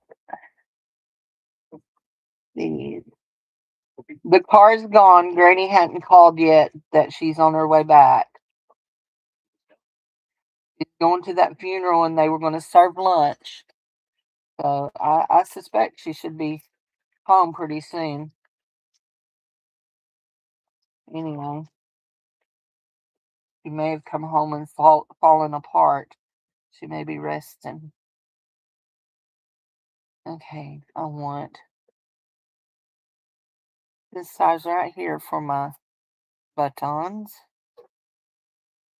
S1: these. The car's gone. Granny hadn't called yet that she's on her way back. She's going to that funeral and they were going to serve lunch. So I suspect she should be home pretty soon. Anyway, she may have come home and fallen apart. She may be resting. Okay, I want this size right here for my buttons.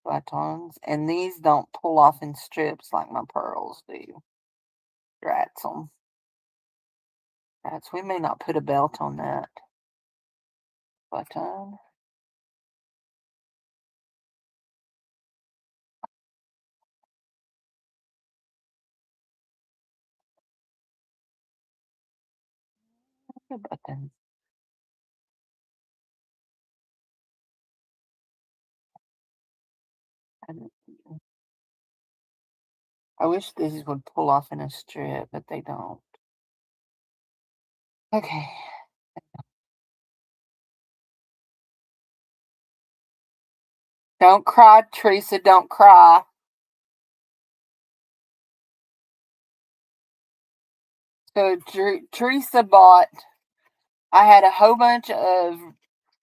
S1: Buttons. And these don't pull off in strips like my pearls do. Rats them. Rats. We may not put a belt on that. Button. A button. I wish these would pull off in a strip, but they don't. Okay. Don't cry, Teresa. Don't cry. So Teresa bought. I had a whole bunch of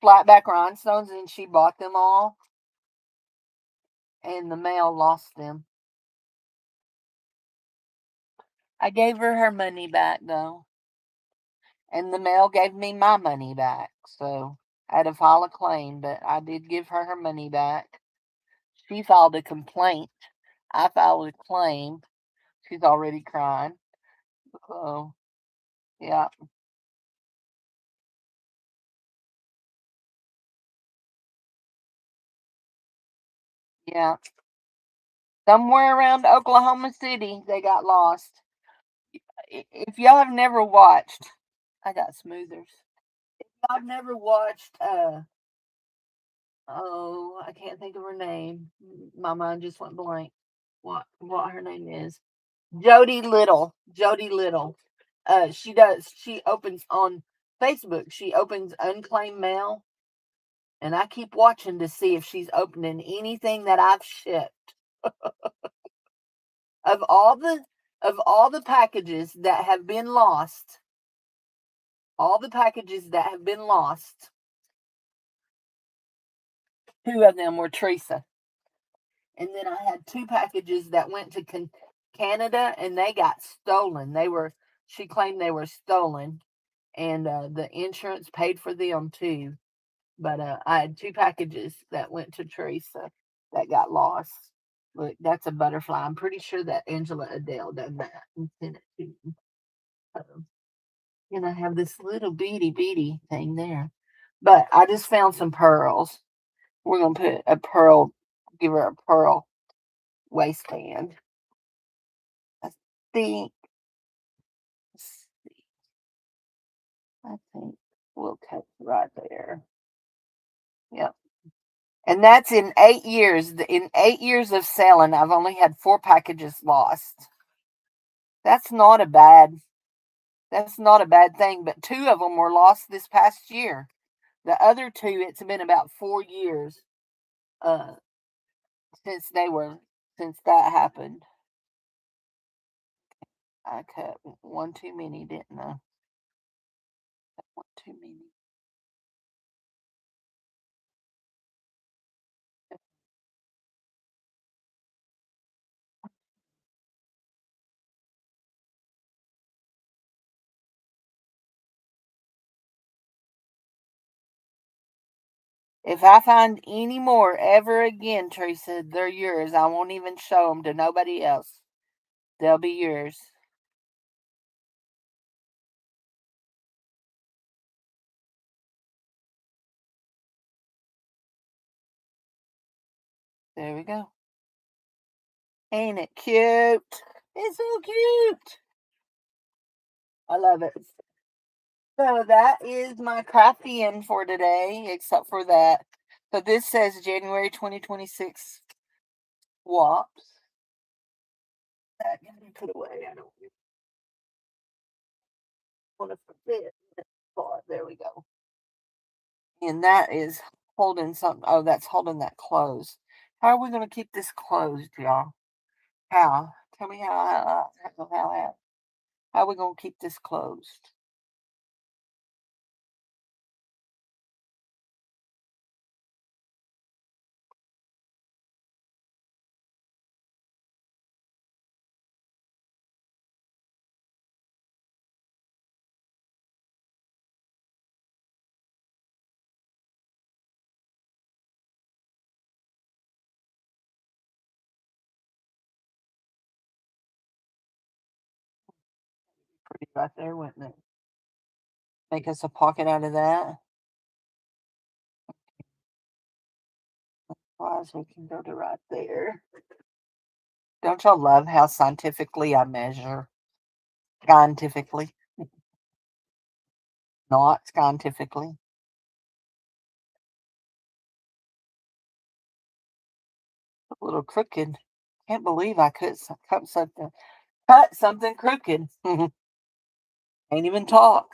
S1: flatback rhinestones, and she bought them all, and the mail lost them. I gave her her money back though, and the mail gave me my money back. So I had to file a claim, but I did give her her money back. She filed a complaint. I filed a claim. She's already crying. So yeah. Yeah. Somewhere around Oklahoma City, they got lost. If y'all have never watched, I got smoothers. If y'all have never watched, oh, I can't think of her name. My mind just went blank. What her name is? Jody Little. Jody Little. She opens on Facebook. She opens unclaimed mail, and I keep watching to see if she's opening anything that I've shipped. Of all the packages that have been lost, all the packages that have been lost, two of them were Teresa. And then I had two packages that went to Canada and they got stolen. She claimed they were stolen, and the insurance paid for them too. But I had two packages that went to Teresa that got lost. Look, that's a butterfly. I'm pretty sure that Angela Adele done that and sent it to me. Um, and I have this little beady thing there. But I just found some pearls. We're gonna put a pearl, give her a pearl waistband. I think, I think we'll cut right there. Yep. And that's in 8 years. In 8 years of selling, I've only had 4 packages lost. That's not a bad. That's not a bad thing. But two of them were lost this past year. The other two, it's been about 4 years uh, since they were since that happened. I cut one too many, didn't I? One too many. If I find any more ever again, Teresa, they're yours. I won't even show them to nobody else. They'll be yours. There we go. Ain't it cute? It's so cute. I love it. So that is my crafting for today, except for that. So this says January 2026 swaps. That can be put away. I don't want to forget. There we go. And that is holding something. Oh, that's holding that closed. How are we going to keep this closed, y'all? How? Tell me how are we going to keep this closed? Pretty right there, wouldn't it? Make us a pocket out of that. Otherwise, we can go to right there. Don't y'all love how scientifically I measure? Scientifically, not scientifically. A little crooked. Can't believe I could cut something crooked. Ain't even talk.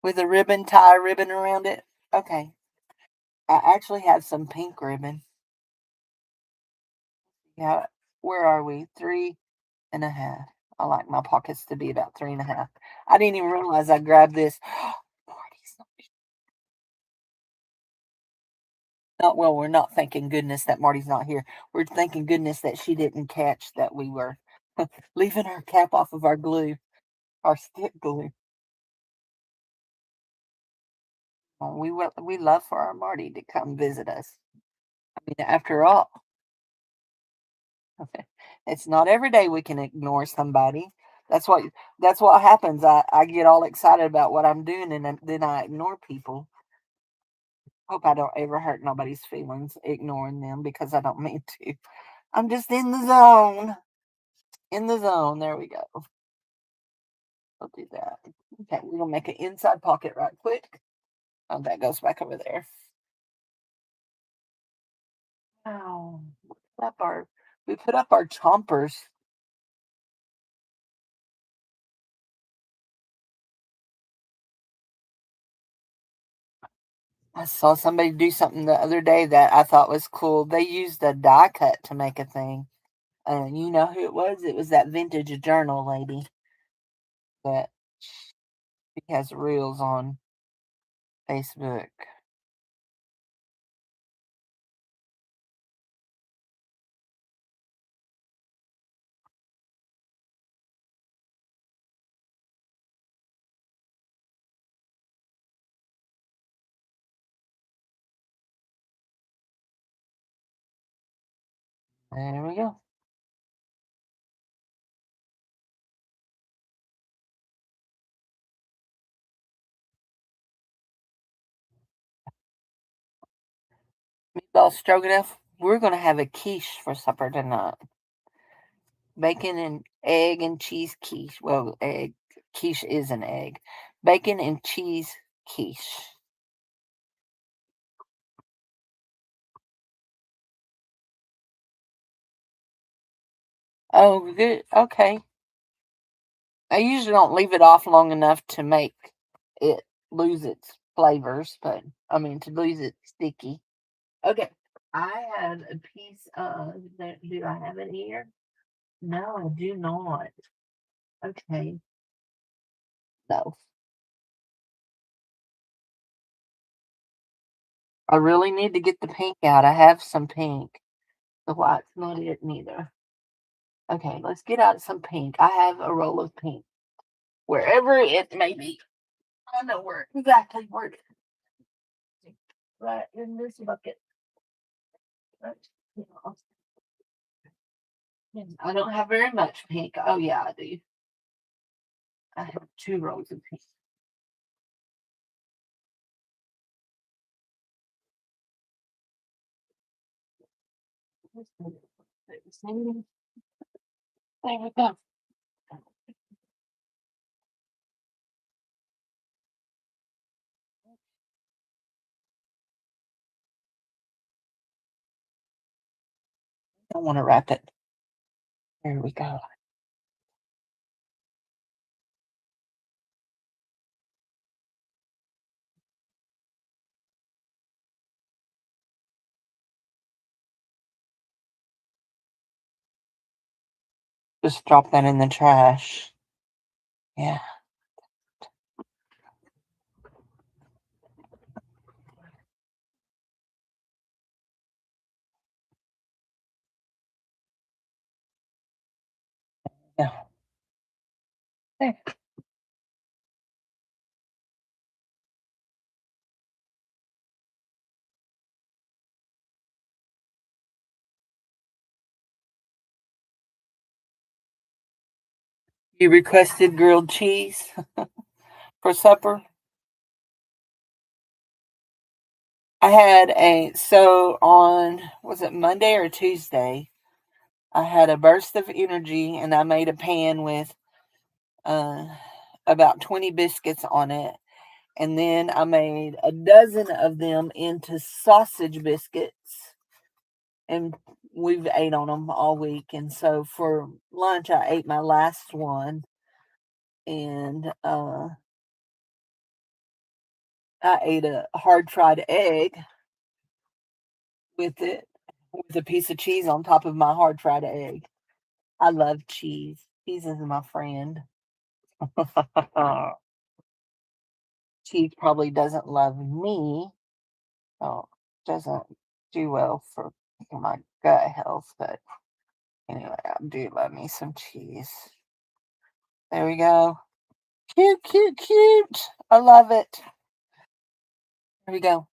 S1: With a ribbon, tie a ribbon around it. Okay. I actually have some pink ribbon. Yeah. Where are we? 3.5. I like my pockets to be about 3.5. I didn't even realize I grabbed this. Marty's not well. We're not thanking goodness that Marty's not here. We're thanking goodness that she didn't catch that we were leaving our cap off of our glue, our stick glue. We love for our Marty to come visit us. I mean, after all, it's not every day we can ignore somebody. That's what that's what happens. I get all excited about what I'm doing, and then I ignore people. Hope I don't ever hurt nobody's feelings ignoring them because I don't mean to. I'm just in the zone. In the zone. There we go. I'll do that. Okay, we're gonna make an inside pocket right quick. Oh, that goes back over there. Oh, we put up our chompers. I saw somebody do something the other day that I thought was cool. They used a die cut to make a thing. You know who it was? It was that vintage journal lady that she has reels on Facebook. There we go. Meatball stroganoff. We're gonna have a quiche for supper tonight. Bacon and egg and cheese quiche. Well, egg quiche is an egg. Bacon and cheese quiche. Oh, good. Okay. I usually don't leave it off long enough to make it lose its flavors, but I mean to lose its sticky. Okay. I have a piece of that. Do I have it here? No, I do not. Okay. No. I really need to get the pink out. I have some pink. The white's not it neither. Okay, let's get out some pink. I have a roll of pink. Wherever it may be. I know where exactly where it is. Right in this bucket. Right. I don't have very much pink. Oh yeah, I do. I have two rolls of pink. There we go. I want to wrap it. There we go. Just drop that in the trash. Yeah. Yeah. There. You requested grilled cheese for supper. I had a so on was it Monday or Tuesday? I had a burst of energy and I made a pan with uh about 20 biscuits on it. And then I made a dozen of them into sausage biscuits. And we've ate on them all week. And so for lunch, I ate my last one. And I ate a hard fried egg with it, with a piece of cheese on top of my hard fried egg. I love cheese. Cheese is my friend. Cheese probably doesn't love me. Oh, doesn't do well for my gut health, but anyway, I do love me some cheese. There we go. Cute, cute, cute. I love it. There we go.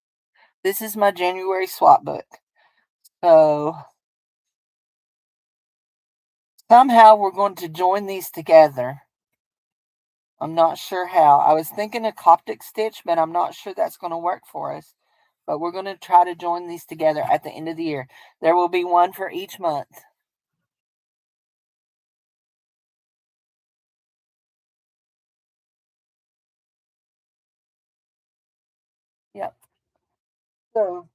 S1: This is my January swap book. So somehow we're going to join these together. I'm not sure how. I was thinking a Coptic stitch, but I'm not sure that's going to work for us. But we're going to try to join these together at the end of the year. There will be one for each month. Yep. So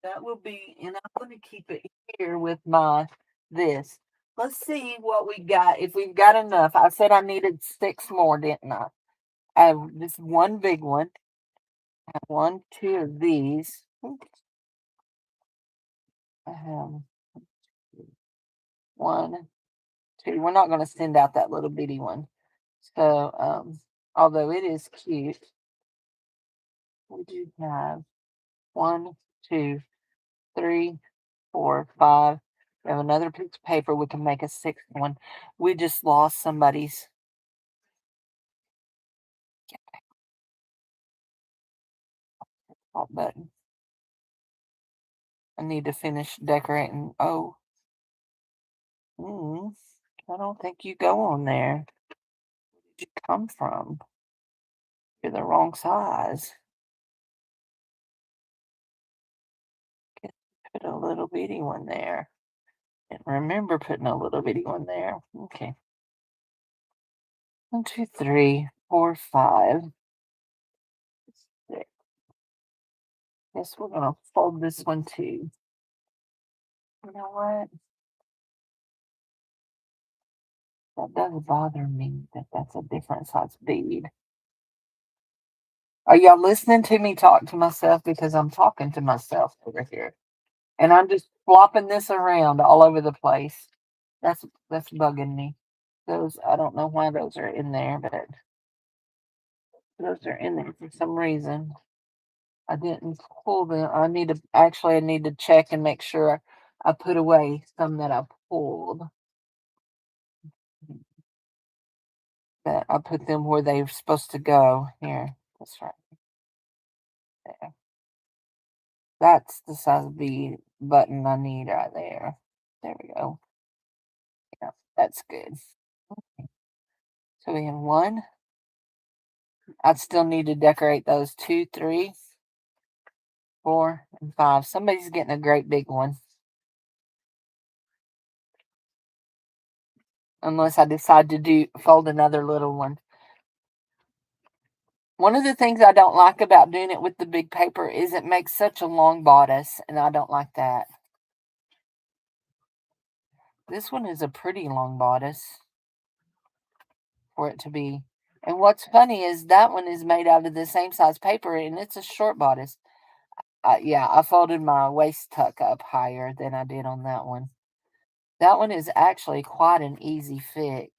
S1: that will be, and I'm going to keep it here with my this. Let's see what we got. If we've got enough. I said I needed 6 more, didn't I? I have this one big one. I have 1, 2 of these. I have 1, 2. We're not going to send out that little bitty one. So, although it is cute, we do have 1, 2, 3, 4, 5. We have another piece of paper. We can make a 6th one. We just lost somebody's hot button. I need to finish decorating. Oh, I don't think you go on there. Where did you come from? You're the wrong size. Guess put a little bitty one there. And remember putting a little bitty one there. Okay. 1, 2, 3, 4, 5, 6. Guess we're gonna fold this one too. You know what? That does bother me that that's a different size bead. Are y'all listening to me talk to myself? Because I'm talking to myself over here. And I'm just flopping this around all over the place. That's bugging me. Those I don't know why those are in there, but those are in there for some reason. I didn't pull them. I need to check and make sure I put away some that I pulled. That I put them where they were supposed to go. Here, that's right there. That's the size of the button I need right there. There we go. Yeah, that's good. Okay. So we have 1. I'd still need to decorate those 2, 3, 4, and 5. Somebody's getting a great big one. Unless I decide to fold another little one. One of the things I don't like about doing it with the big paper is it makes such a long bodice, and I don't like that. This one is a pretty long bodice for it to be. And what's funny is that one is made out of the same size paper, and it's a short bodice. Yeah, I folded my waist tuck up higher than I did on that one. That one is actually quite an easy fix.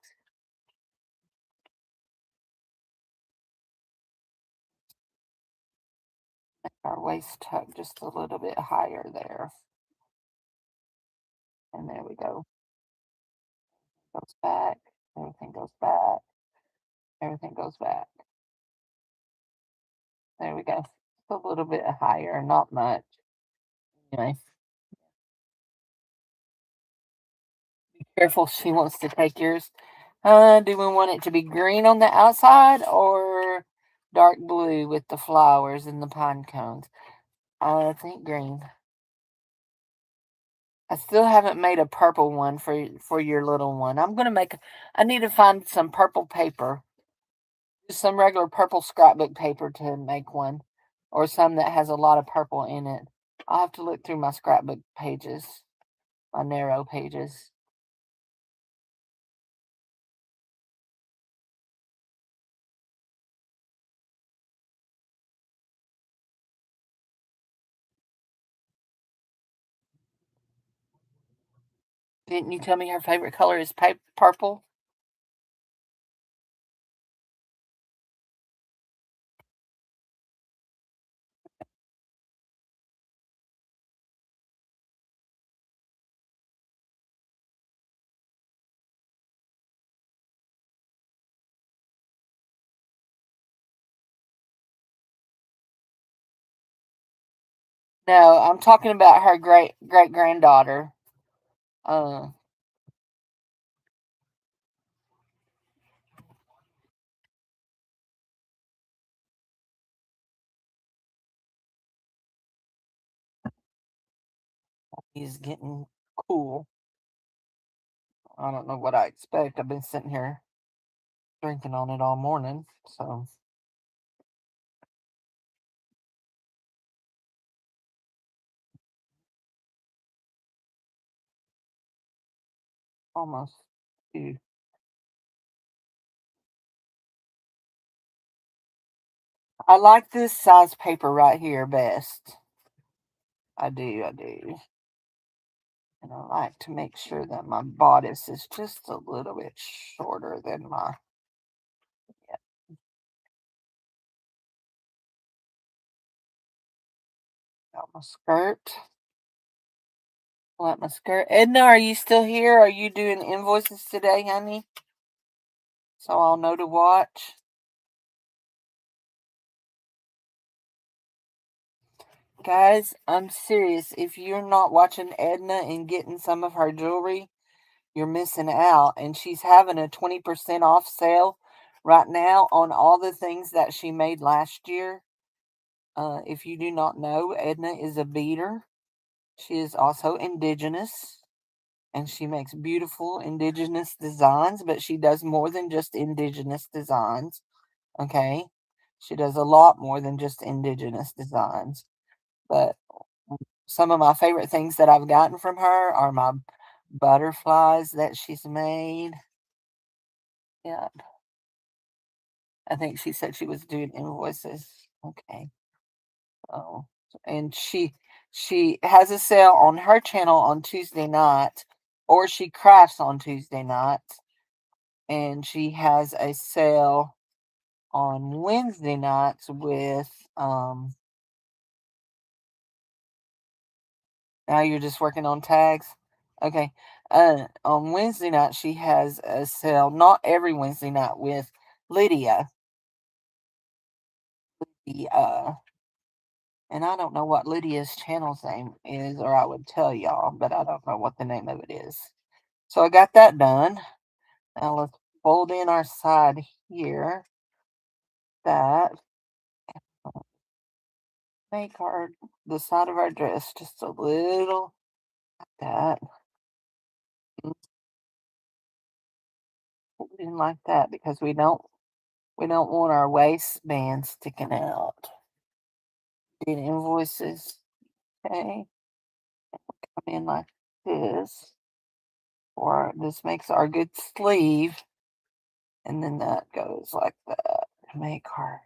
S1: Our waist tuck just a little bit higher there. And there we go. Goes back. Everything goes back. Everything goes back. There we go. Just a little bit higher, not much. Anyway, be careful. She wants to take yours. Do we want it to be green on the outside or dark blue with the flowers and the pine cones? I think green. I still haven't made a purple one for your little one. I need to find some purple paper. Just some regular purple scrapbook paper to make one. Or some that has a lot of purple in it. I'll have to look through my scrapbook pages. My narrow pages. Didn't you tell me her favorite color is purple? No, I'm talking about her great granddaughter. Uh, is getting cool. I don't know what I expect. I've been sitting here drinking on it all morning, so almost 2. I like this size paper right here best. I do. And I like to make sure that my bodice is just a little bit shorter than my, yeah, got my skirt. Like my skirt. Edna, are you still here? Are you doing invoices today, honey? So I'll know to watch. Guys, I'm serious. If you're not watching Edna and getting some of her jewelry, you're missing out. And she's having a 20% off sale right now on all the things that she made last year. If you do not know, Edna is a beater. She is also indigenous and she makes beautiful indigenous designs, but she does more than just indigenous designs. Okay. She does a lot more than just indigenous designs. But some of my favorite things that I've gotten from her are my butterflies that she's made. Yeah. I think she said she was doing invoices. Okay. Oh. And she has a sale on her channel on Tuesday night, or she crafts on Tuesday night. And she has a sale on Wednesday nights with now you're just working on tags. Okay. On Wednesday night she has a sale, not every Wednesday night, with Lydia. The and I don't know what Lydia's channel's name is, or I would tell y'all, but I don't know what the name of it is. So I got that done. Now let's fold in our side here. That make our the side of our dress just a little like that. Fold in like that because we don't want our waistband sticking out. Did invoices. Okay. Come in like this. Or this makes our good sleeve. And then that goes like that to make our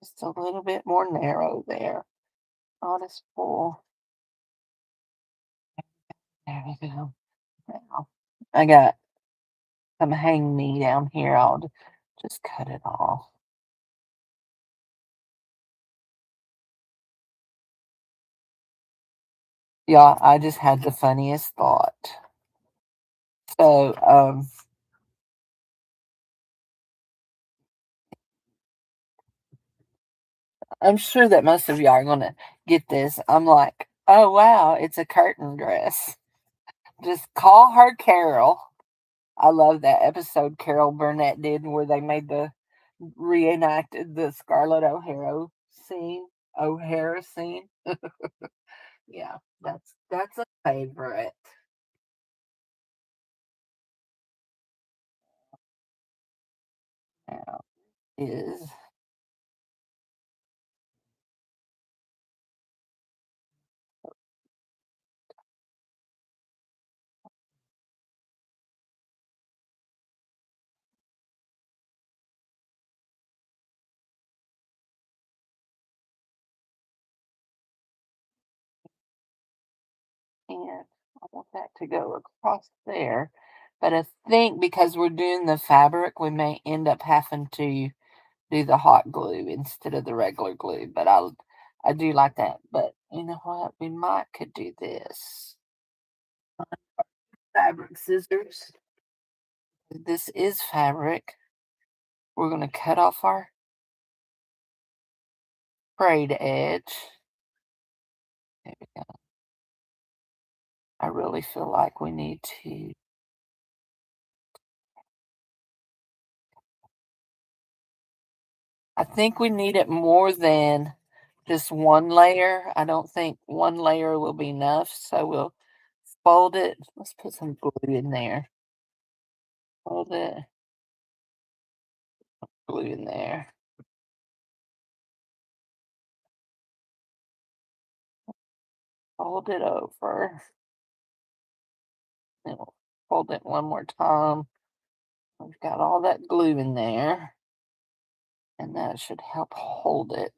S1: just a little bit more narrow there. Not as full. There we go. Now I got some hang me down here. I'll just cut it off. Yeah, I just had the funniest thought. So, I'm sure that most of y'all are gonna get this. I'm like, oh wow, it's a curtain dress. Just call her Carol. I love that episode Carol Burnett did where they made the reenacted the Scarlett O'Hara scene. Yeah, that's a favorite. Now is and I want that to go across there. But I think because we're doing the fabric, we may end up having to do the hot glue instead of the regular glue. But I do like that. But you know what? We might could do this. Fabric scissors. This is fabric. We're going to cut off our frayed edge. There we go. I really feel like we need to. I think we need it more than just one layer. I don't think one layer will be enough, so we'll fold it. Let's put some glue in there. Fold it, glue in there. Fold it over. Then we'll fold it one more time. We've got all that glue in there, and that should help hold it.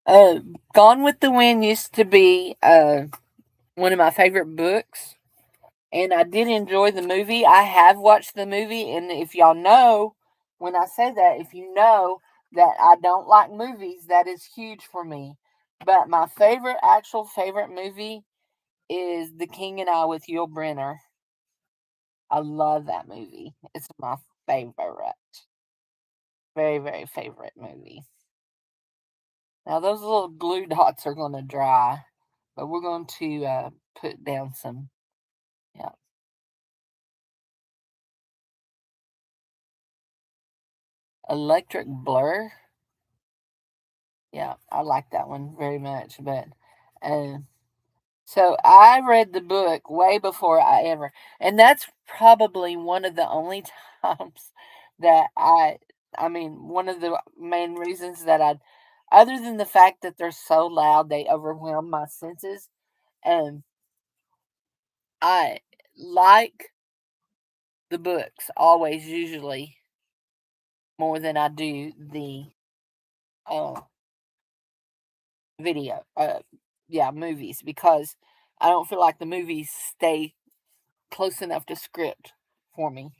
S1: Uh, Gone with the Wind used to be one of my favorite books, and I did enjoy the movie. I have watched the movie, and if y'all know, when I say that, if you know that I don't like movies, that is huge for me. But my favorite, actual favorite movie is The King and I with Yul Brynner. I love that movie. It's my favorite. Very, very favorite movie. Now, those little glue dots are going to dry, but we're going to put down some, yeah, electric blur. Yeah, I like that one very much. But uh, so I read the book way before I ever, and that's probably one of the only times that I mean, one of the main reasons that other than the fact that they're so loud, they overwhelm my senses. And I like the books always, usually more than I do the uh, video, yeah, movies, because I don't feel like the movies stay close enough to script for me.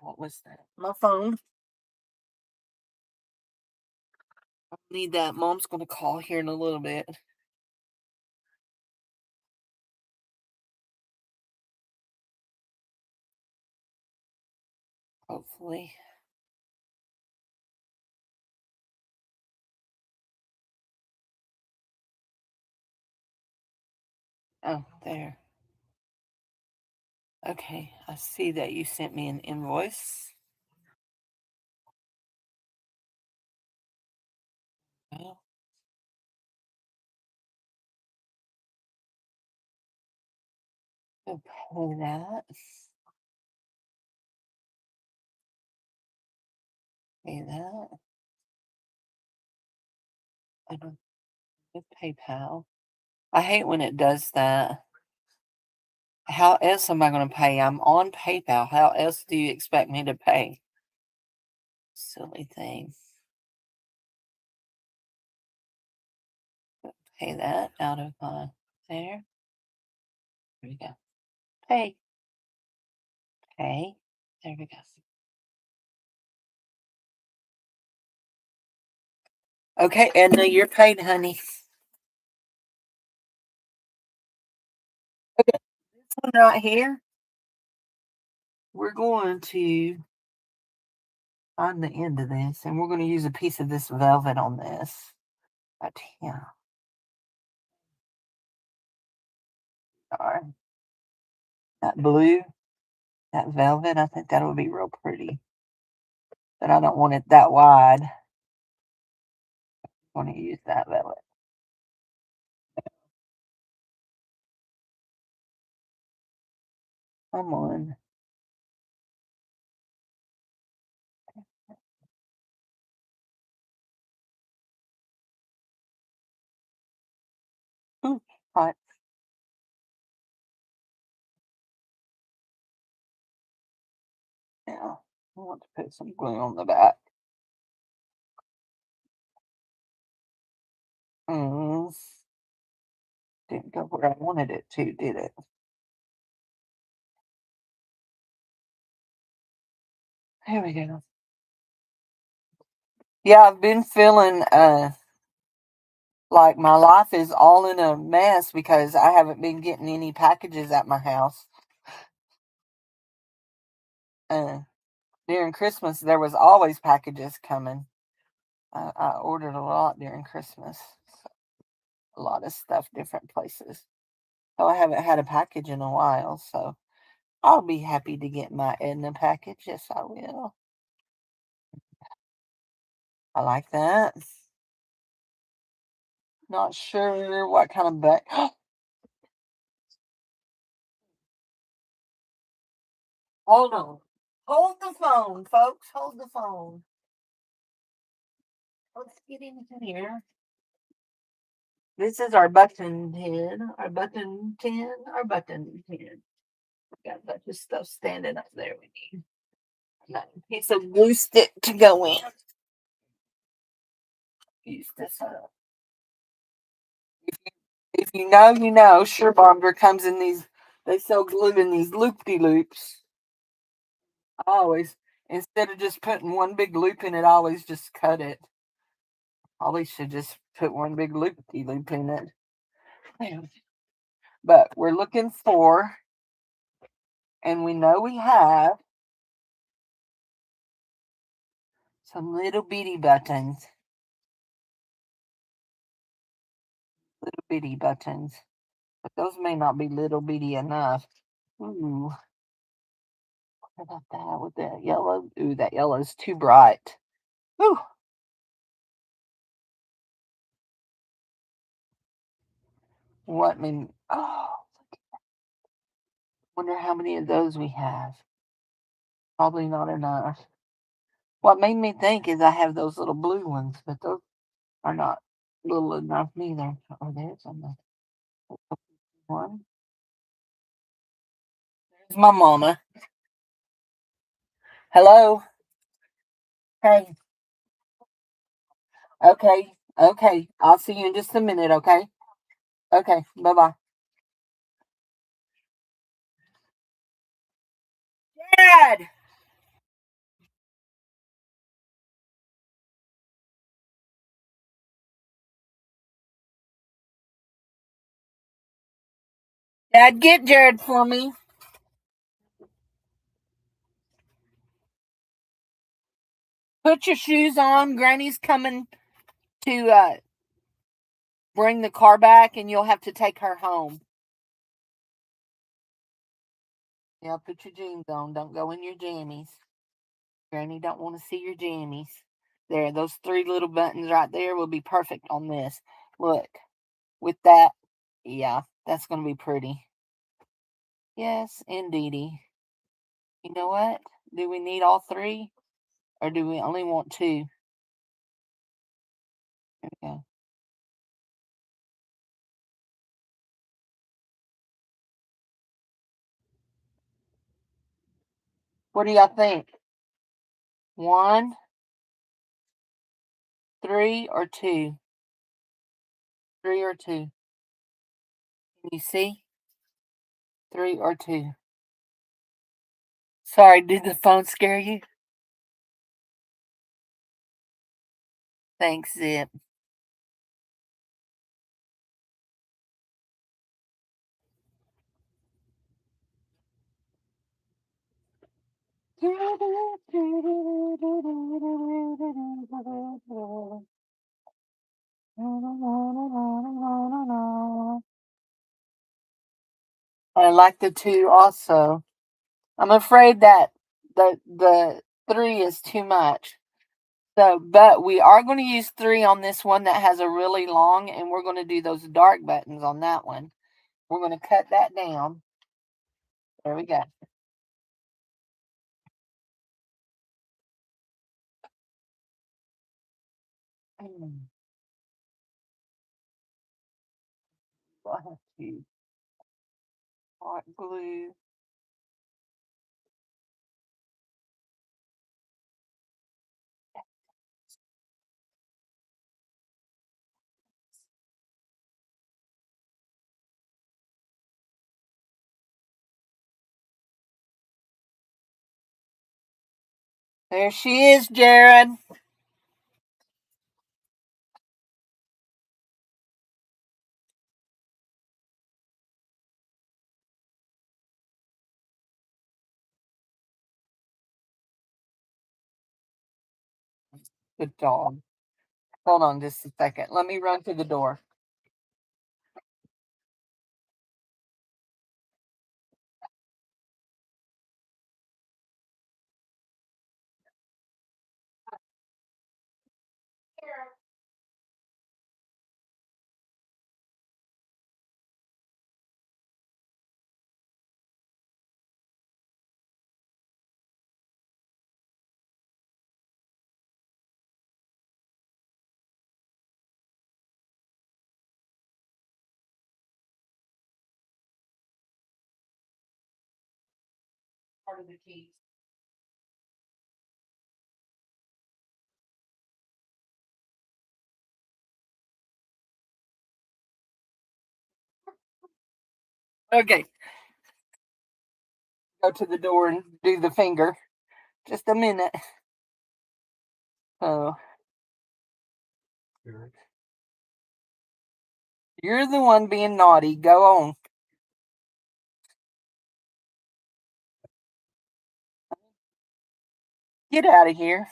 S1: What was that? My phone. I need that. Mom's going to call here in a little bit. Hopefully. Oh, there. Okay, I see that you sent me an invoice. Well, I'll pay that. Pay that. I don't with PayPal. I hate when it does that. How else am I going to pay? I'm on PayPal. How else do you expect me to pay? Silly thing. Pay that out of my there. There we go. Pay. Pay. There we go. Okay, Edna, you're paid, honey. Okay, this one right here, we're going to find the end of this, and we're going to use a piece of this velvet on this. Right here. Sorry. That blue, that velvet, I think that would be real pretty. But I don't want it that wide. I want to use that velvet. Come on. Ooh, hot. Now, I want to put some glue on the back. Mm, didn't go where I wanted it to, did it? Here we go. Yeah, I've been feeling like my life is all in a mess because I haven't been getting any packages at my house. Uh, During Christmas, there was always packages coming. I ordered a lot during Christmas, a lot of stuff, different places. So I haven't had a package in a while, so I'll be happy to get my Edna package. Yes, I will. I like that. Not sure what kind of bag. Hold on. Hold the phone, folks. Hold the phone. Let's get in here. This is our button tin. Our button tin. Our button tin. Got a bunch of stuff standing up there we need. Got a piece of glue stick to go in. Use this up. If you know, you know. Surebonder comes in these. They sell glue in these loop-de-loops. I always, instead of just putting one big loop in it, I always just cut it. Always should just put one big loop-de-loop in it. But we're looking for, and we know we have some little bitty buttons. Little bitty buttons. But those may not be little bitty enough. Ooh, what about that with that yellow? Ooh, that yellow's too bright. Ooh, what mean? Oh, wonder how many of those we have. Probably not enough. What made me think is I have those little blue ones, but those are not little enough neither. Oh, there's one. There's my mama. Hello. Hey. Okay. Okay. I'll see you in just a minute. Okay. Okay. Bye bye. Dad. Dad, get Jared for me. Put your shoes on. Granny's coming to bring the car back, and you'll have to take her home. Yeah, put your jeans on. Don't go in your jammies. Granny don't want to see your jammies. There, those three little buttons right there will be perfect on this. Look, with that, yeah, that's going to be pretty. Yes, indeedy. You know what? Do we need all three? Or do we only want two? Okay. What do y'all think? One, three, or two? Three or two? Can you see? Three or two? Sorry, did the phone scare you? Thanks, Zip. I like the two also. I'm afraid that the three is too much. So, but we are going to use three on this one that has a really long, and we're going to do those dark buttons on that one. We're going to cut that down. There we go. I have to hot glue. There she is, Jared. Good dog. Hold on just a second. Let me run to the door. Okay, go to the door and do the finger. Just a minute. Oh, you're the one being naughty. Go on. Get out of here.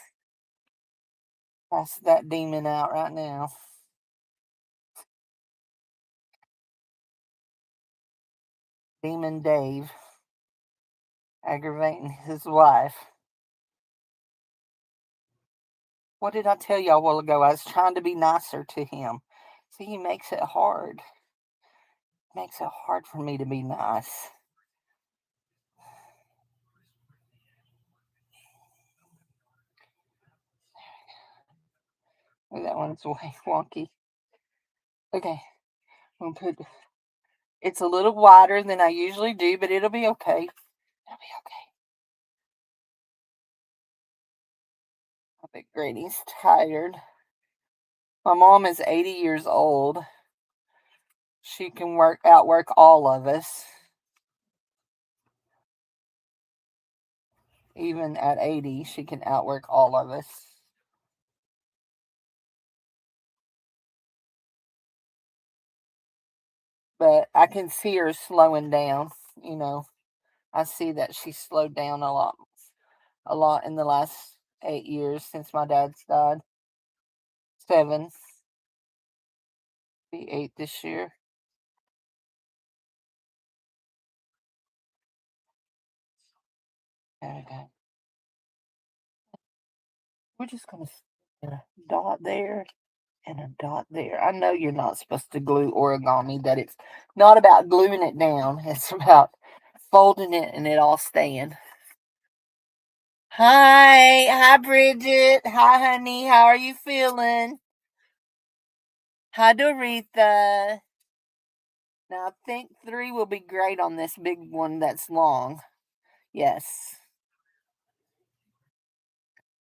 S1: Pass that demon out right now. Demon Dave aggravating his wife. What did I tell you a while ago? I was trying to be nicer to him. See, he makes it hard. Makes it hard for me to be nice. Oh, that one's way wonky. Okay, I'm gonna put. It's a little wider than I usually do, but it'll be okay. It'll be okay. I bet Granny's tired. My mom is 80 years old. She can outwork all of us. Even at 80, she can outwork all of us. But I can see her slowing down, you know. I see that she's slowed down a lot in the last 8 years since my dad's died. 7, be 8 this year. Okay. We're just gonna put a dot there and a dot there. I know you're not supposed to glue origami, that it's not about gluing it down. It's about folding it and it all staying. Hi, Bridget. Hi, honey. How are you feeling? Hi, Doretha. Now, I think 3 will be great on this big one that's long. Yes.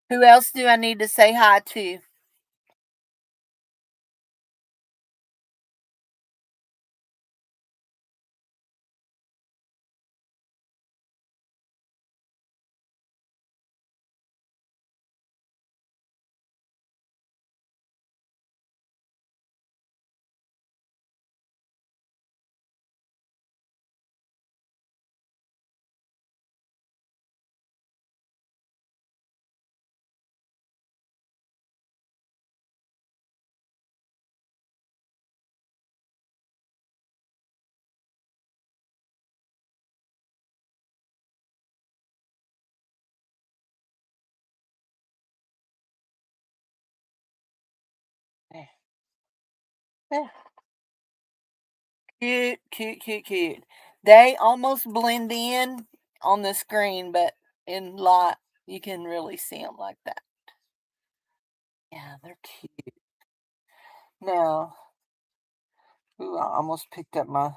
S1: Who else do I need to say hi to? Eh, eh. Cute, cute, cute, cute. They almost blend in on the screen, but in light, you can really see them like that. Yeah, they're cute. Now, ooh, I almost picked up my.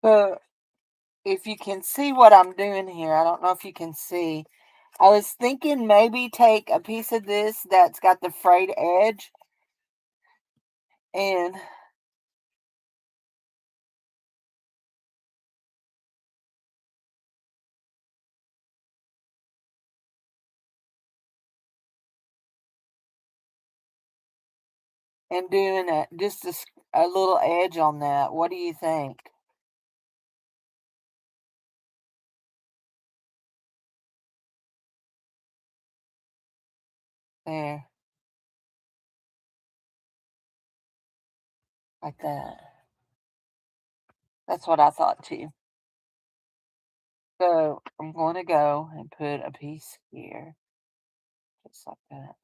S1: So, if you can see what I'm doing here, I don't know if you can see. I was thinking maybe take a piece of this that's got the frayed edge and doing it just a little edge on that. What do you think? There, like that. That's what I thought too. So I'm going to go and put a piece here, just like that.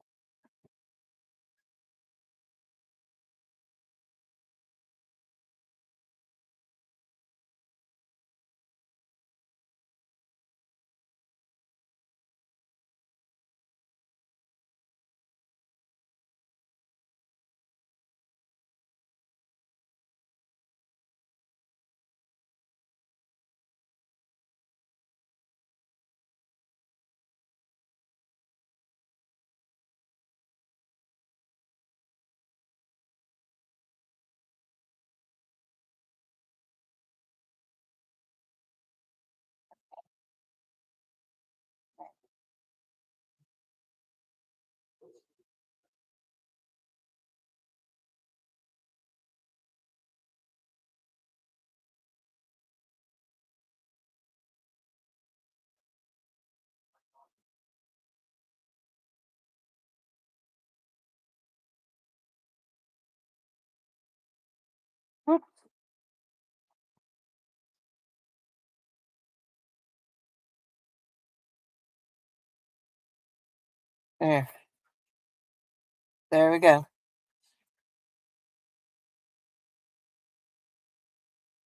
S1: Whoop, there, there we go.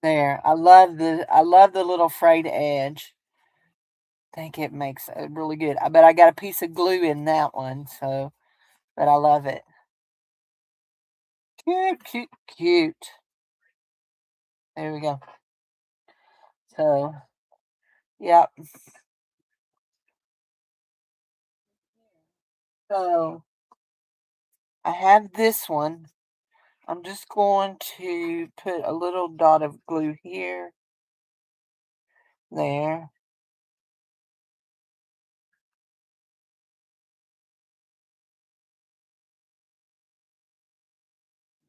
S1: There. I love the little frayed edge. Think it makes it really good. I bet I got a piece of glue in that one, so but I love it. Cute, cute, cute. There we go. So, yep. So I have this one. I'm just going to put a little dot of glue here, there,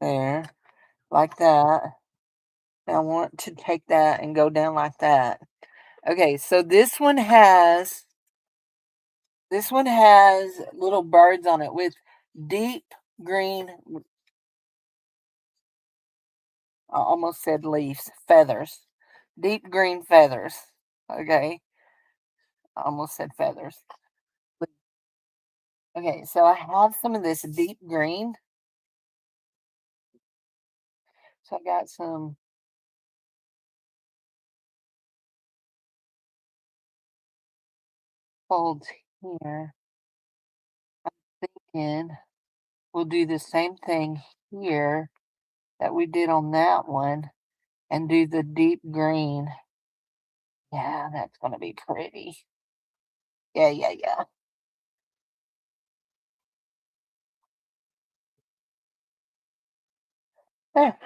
S1: there, like that. I want to take that and go down like that. Okay, so this one has little birds on it with deep green, I almost said leaves, feathers. Deep green feathers. Okay, I almost said feathers. Okay, so I have some of this deep green. So I got some folds here. Thinking we'll do the same thing here that we did on that one and do the deep green. Yeah, that's gonna be pretty. Yeah, yeah, yeah. There.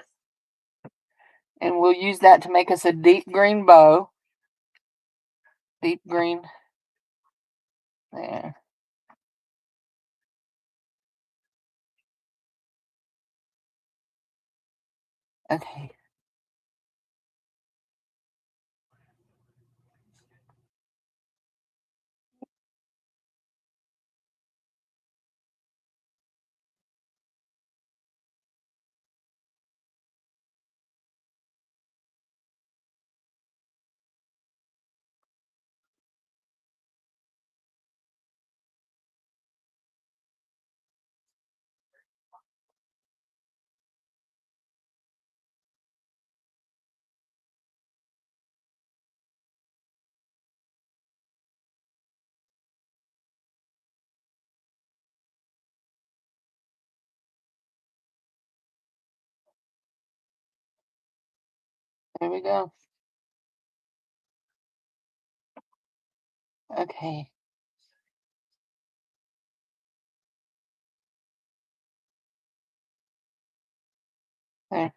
S1: And we'll use that to make us a deep green bow. Deep green. There. Okay. There we go. Okay. There.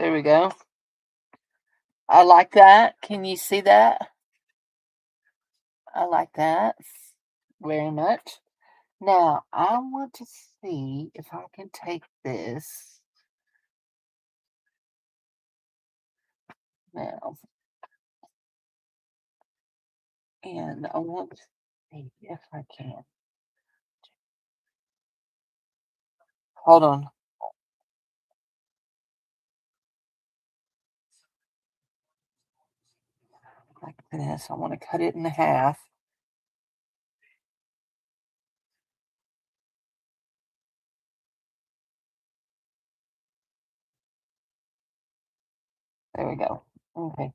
S1: There we go. I like that. Can you see that? I like that very much. Now, I want to see if I can take this now, and I want to see if I can. Hold on, like this. I want to cut it in half. There we go. Okay,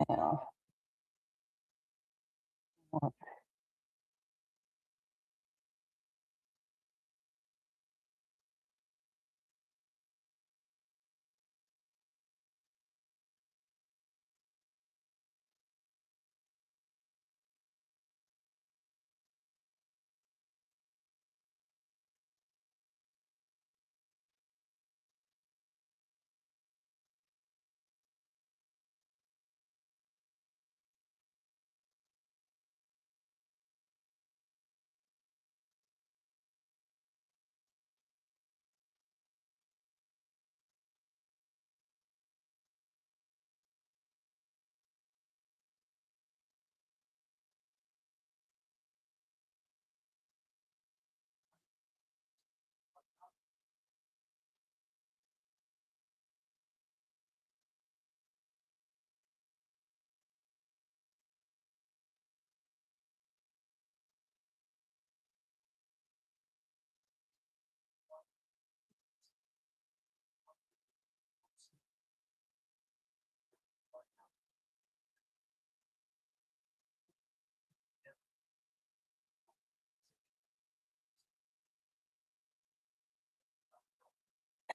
S1: now,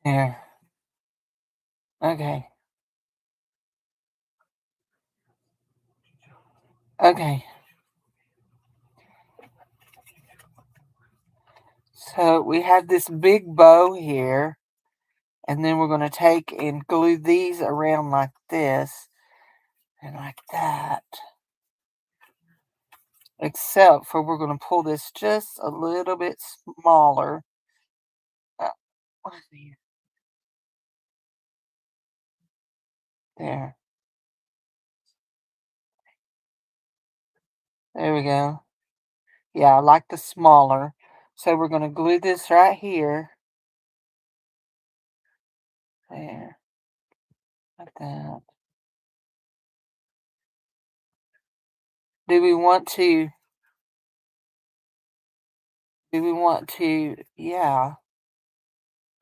S1: there. Okay, okay. So we have this big bow here, and then we're going to take and glue these around like this and like that. Except for we're going to pull this just a little bit smaller. Uh, There. There we go. Yeah, I like the smaller. So we're going to glue this right here. There. Like that. Do we want to, yeah.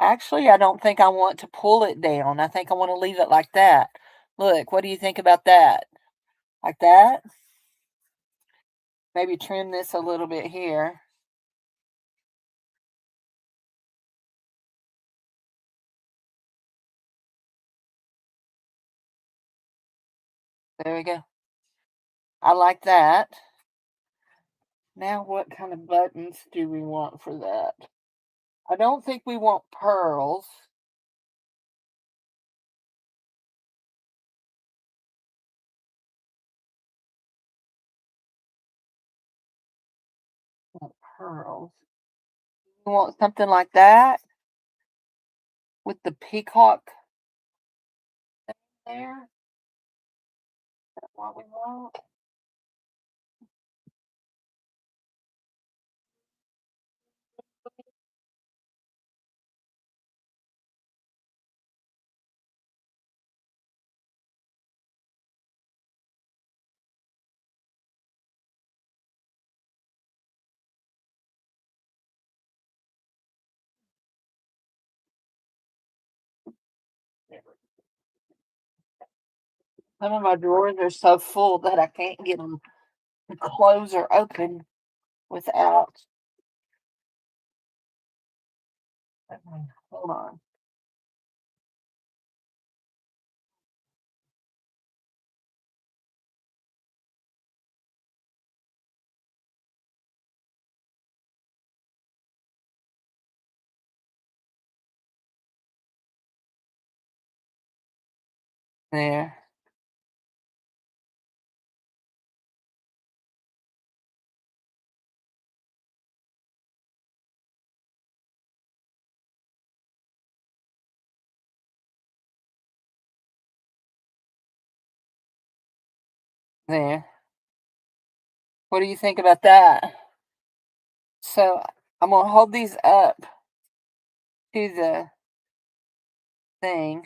S1: Actually, I don't think I want to pull it down. I think I want to leave it like that. Look, what do you think about that? Like that? Maybe trim this a little bit here. There we go. I like that. Now, what kind of buttons do we want for that? I don't think we want pearls. Want pearls. We want something like that with the peacock there. That's what we want. Some of my drawers are so full that I can't get them to close or open without. Hold on. There. There. What do you think about that? So I'm gonna hold these up to the thing.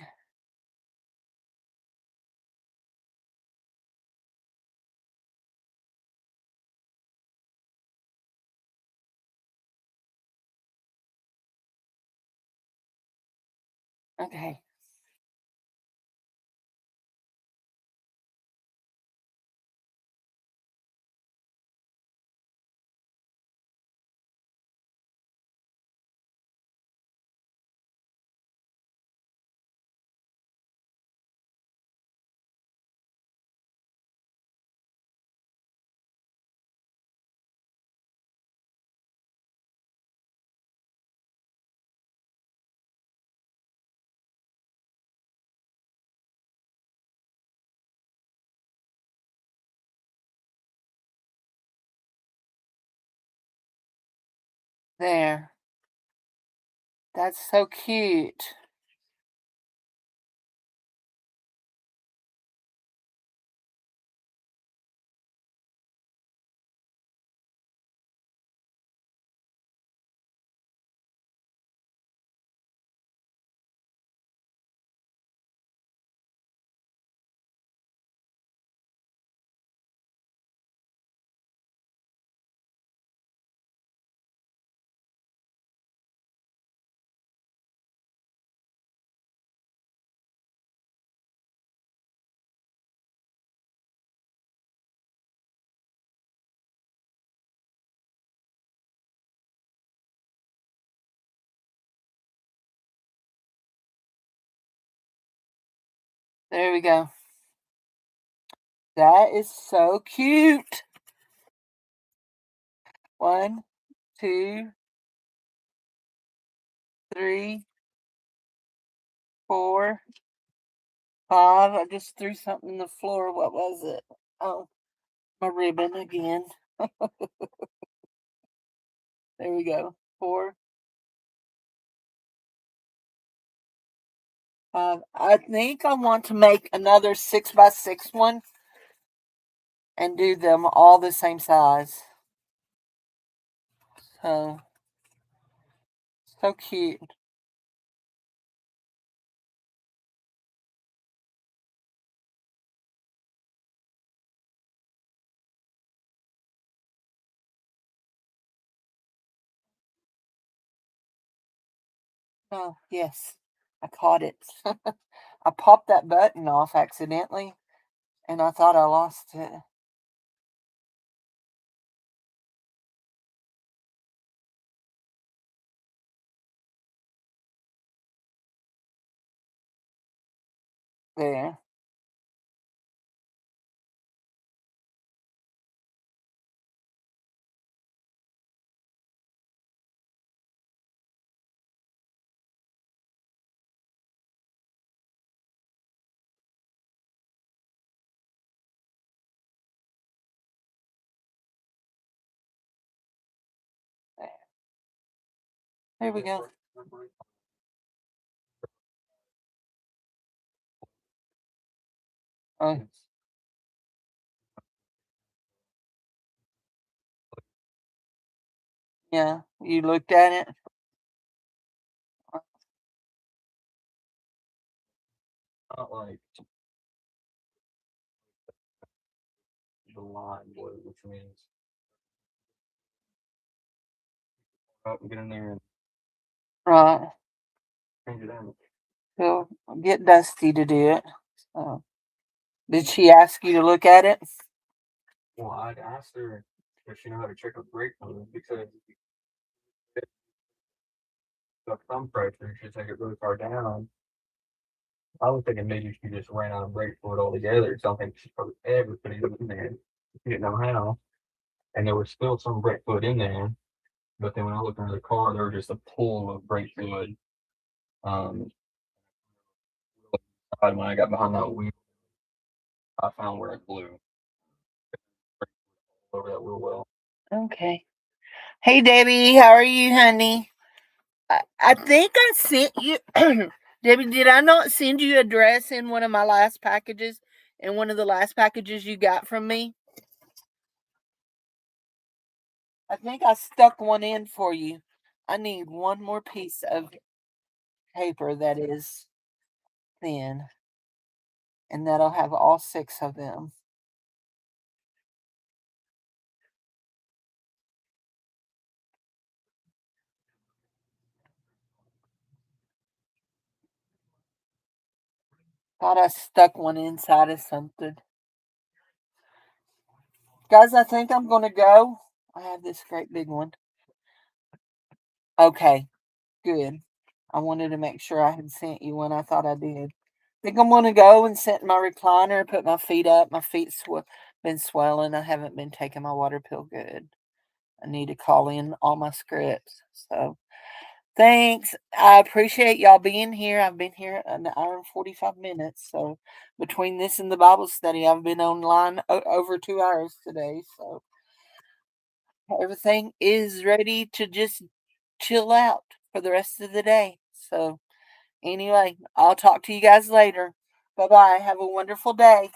S1: Okay. There. That's so cute. There we go. That is so cute. 1, 2, 3, 4, 5. I just threw something on the floor. What was it? Oh, my ribbon again. There we go. 4, 5. I think I want to make another 6x6 one and do them all the same size. So, so cute. Oh, yes. I caught it. I popped that button off accidentally and I thought I lost it. There. There we go. Oh, yeah. You looked at it? Not like the lime blue, which means up and get in there and right. Change it out. He'll get Dusty to do it. So, did she ask you to look at it? Well, I'd asked her if she knew how to check a brake fluid because the thumb pressure should take it really far down. I was thinking maybe she just ran out of brake fluid altogether. So I don't think she probably ever put it in there. She didn't know how. And there was still some brake fluid in there. But then when I looked under the car, there was just a pool of brake fluid. Um,
S2: When I got behind that wheel, I found where it blew over that real well.
S1: Okay. Hey, Debbie, how are you, honey? I think I sent you, Debbie. Did I not send you a dress in one of my last packages? In one of the last packages you got from me? I think I stuck one in for you. I need one more piece of paper that is thin, and that'll have all 6 of them. Thought I stuck one inside of something. Guys, I think I'm going to go. I have this great big one. Okay, good. I wanted to make sure I had sent you one. I thought I did. Think I'm going to go and sit in my recliner, put my feet up. My feet been swelling. I haven't been taking my water pill good. I need to call in all my scripts. So thanks. I appreciate y'all being here. I've been here an hour and 45 minutes. So between this and the Bible study, I've been online over 2 hours today. So everything is ready to just chill out for the rest of the day. So anyway, I'll talk to you guys later. Bye bye. Have a wonderful day.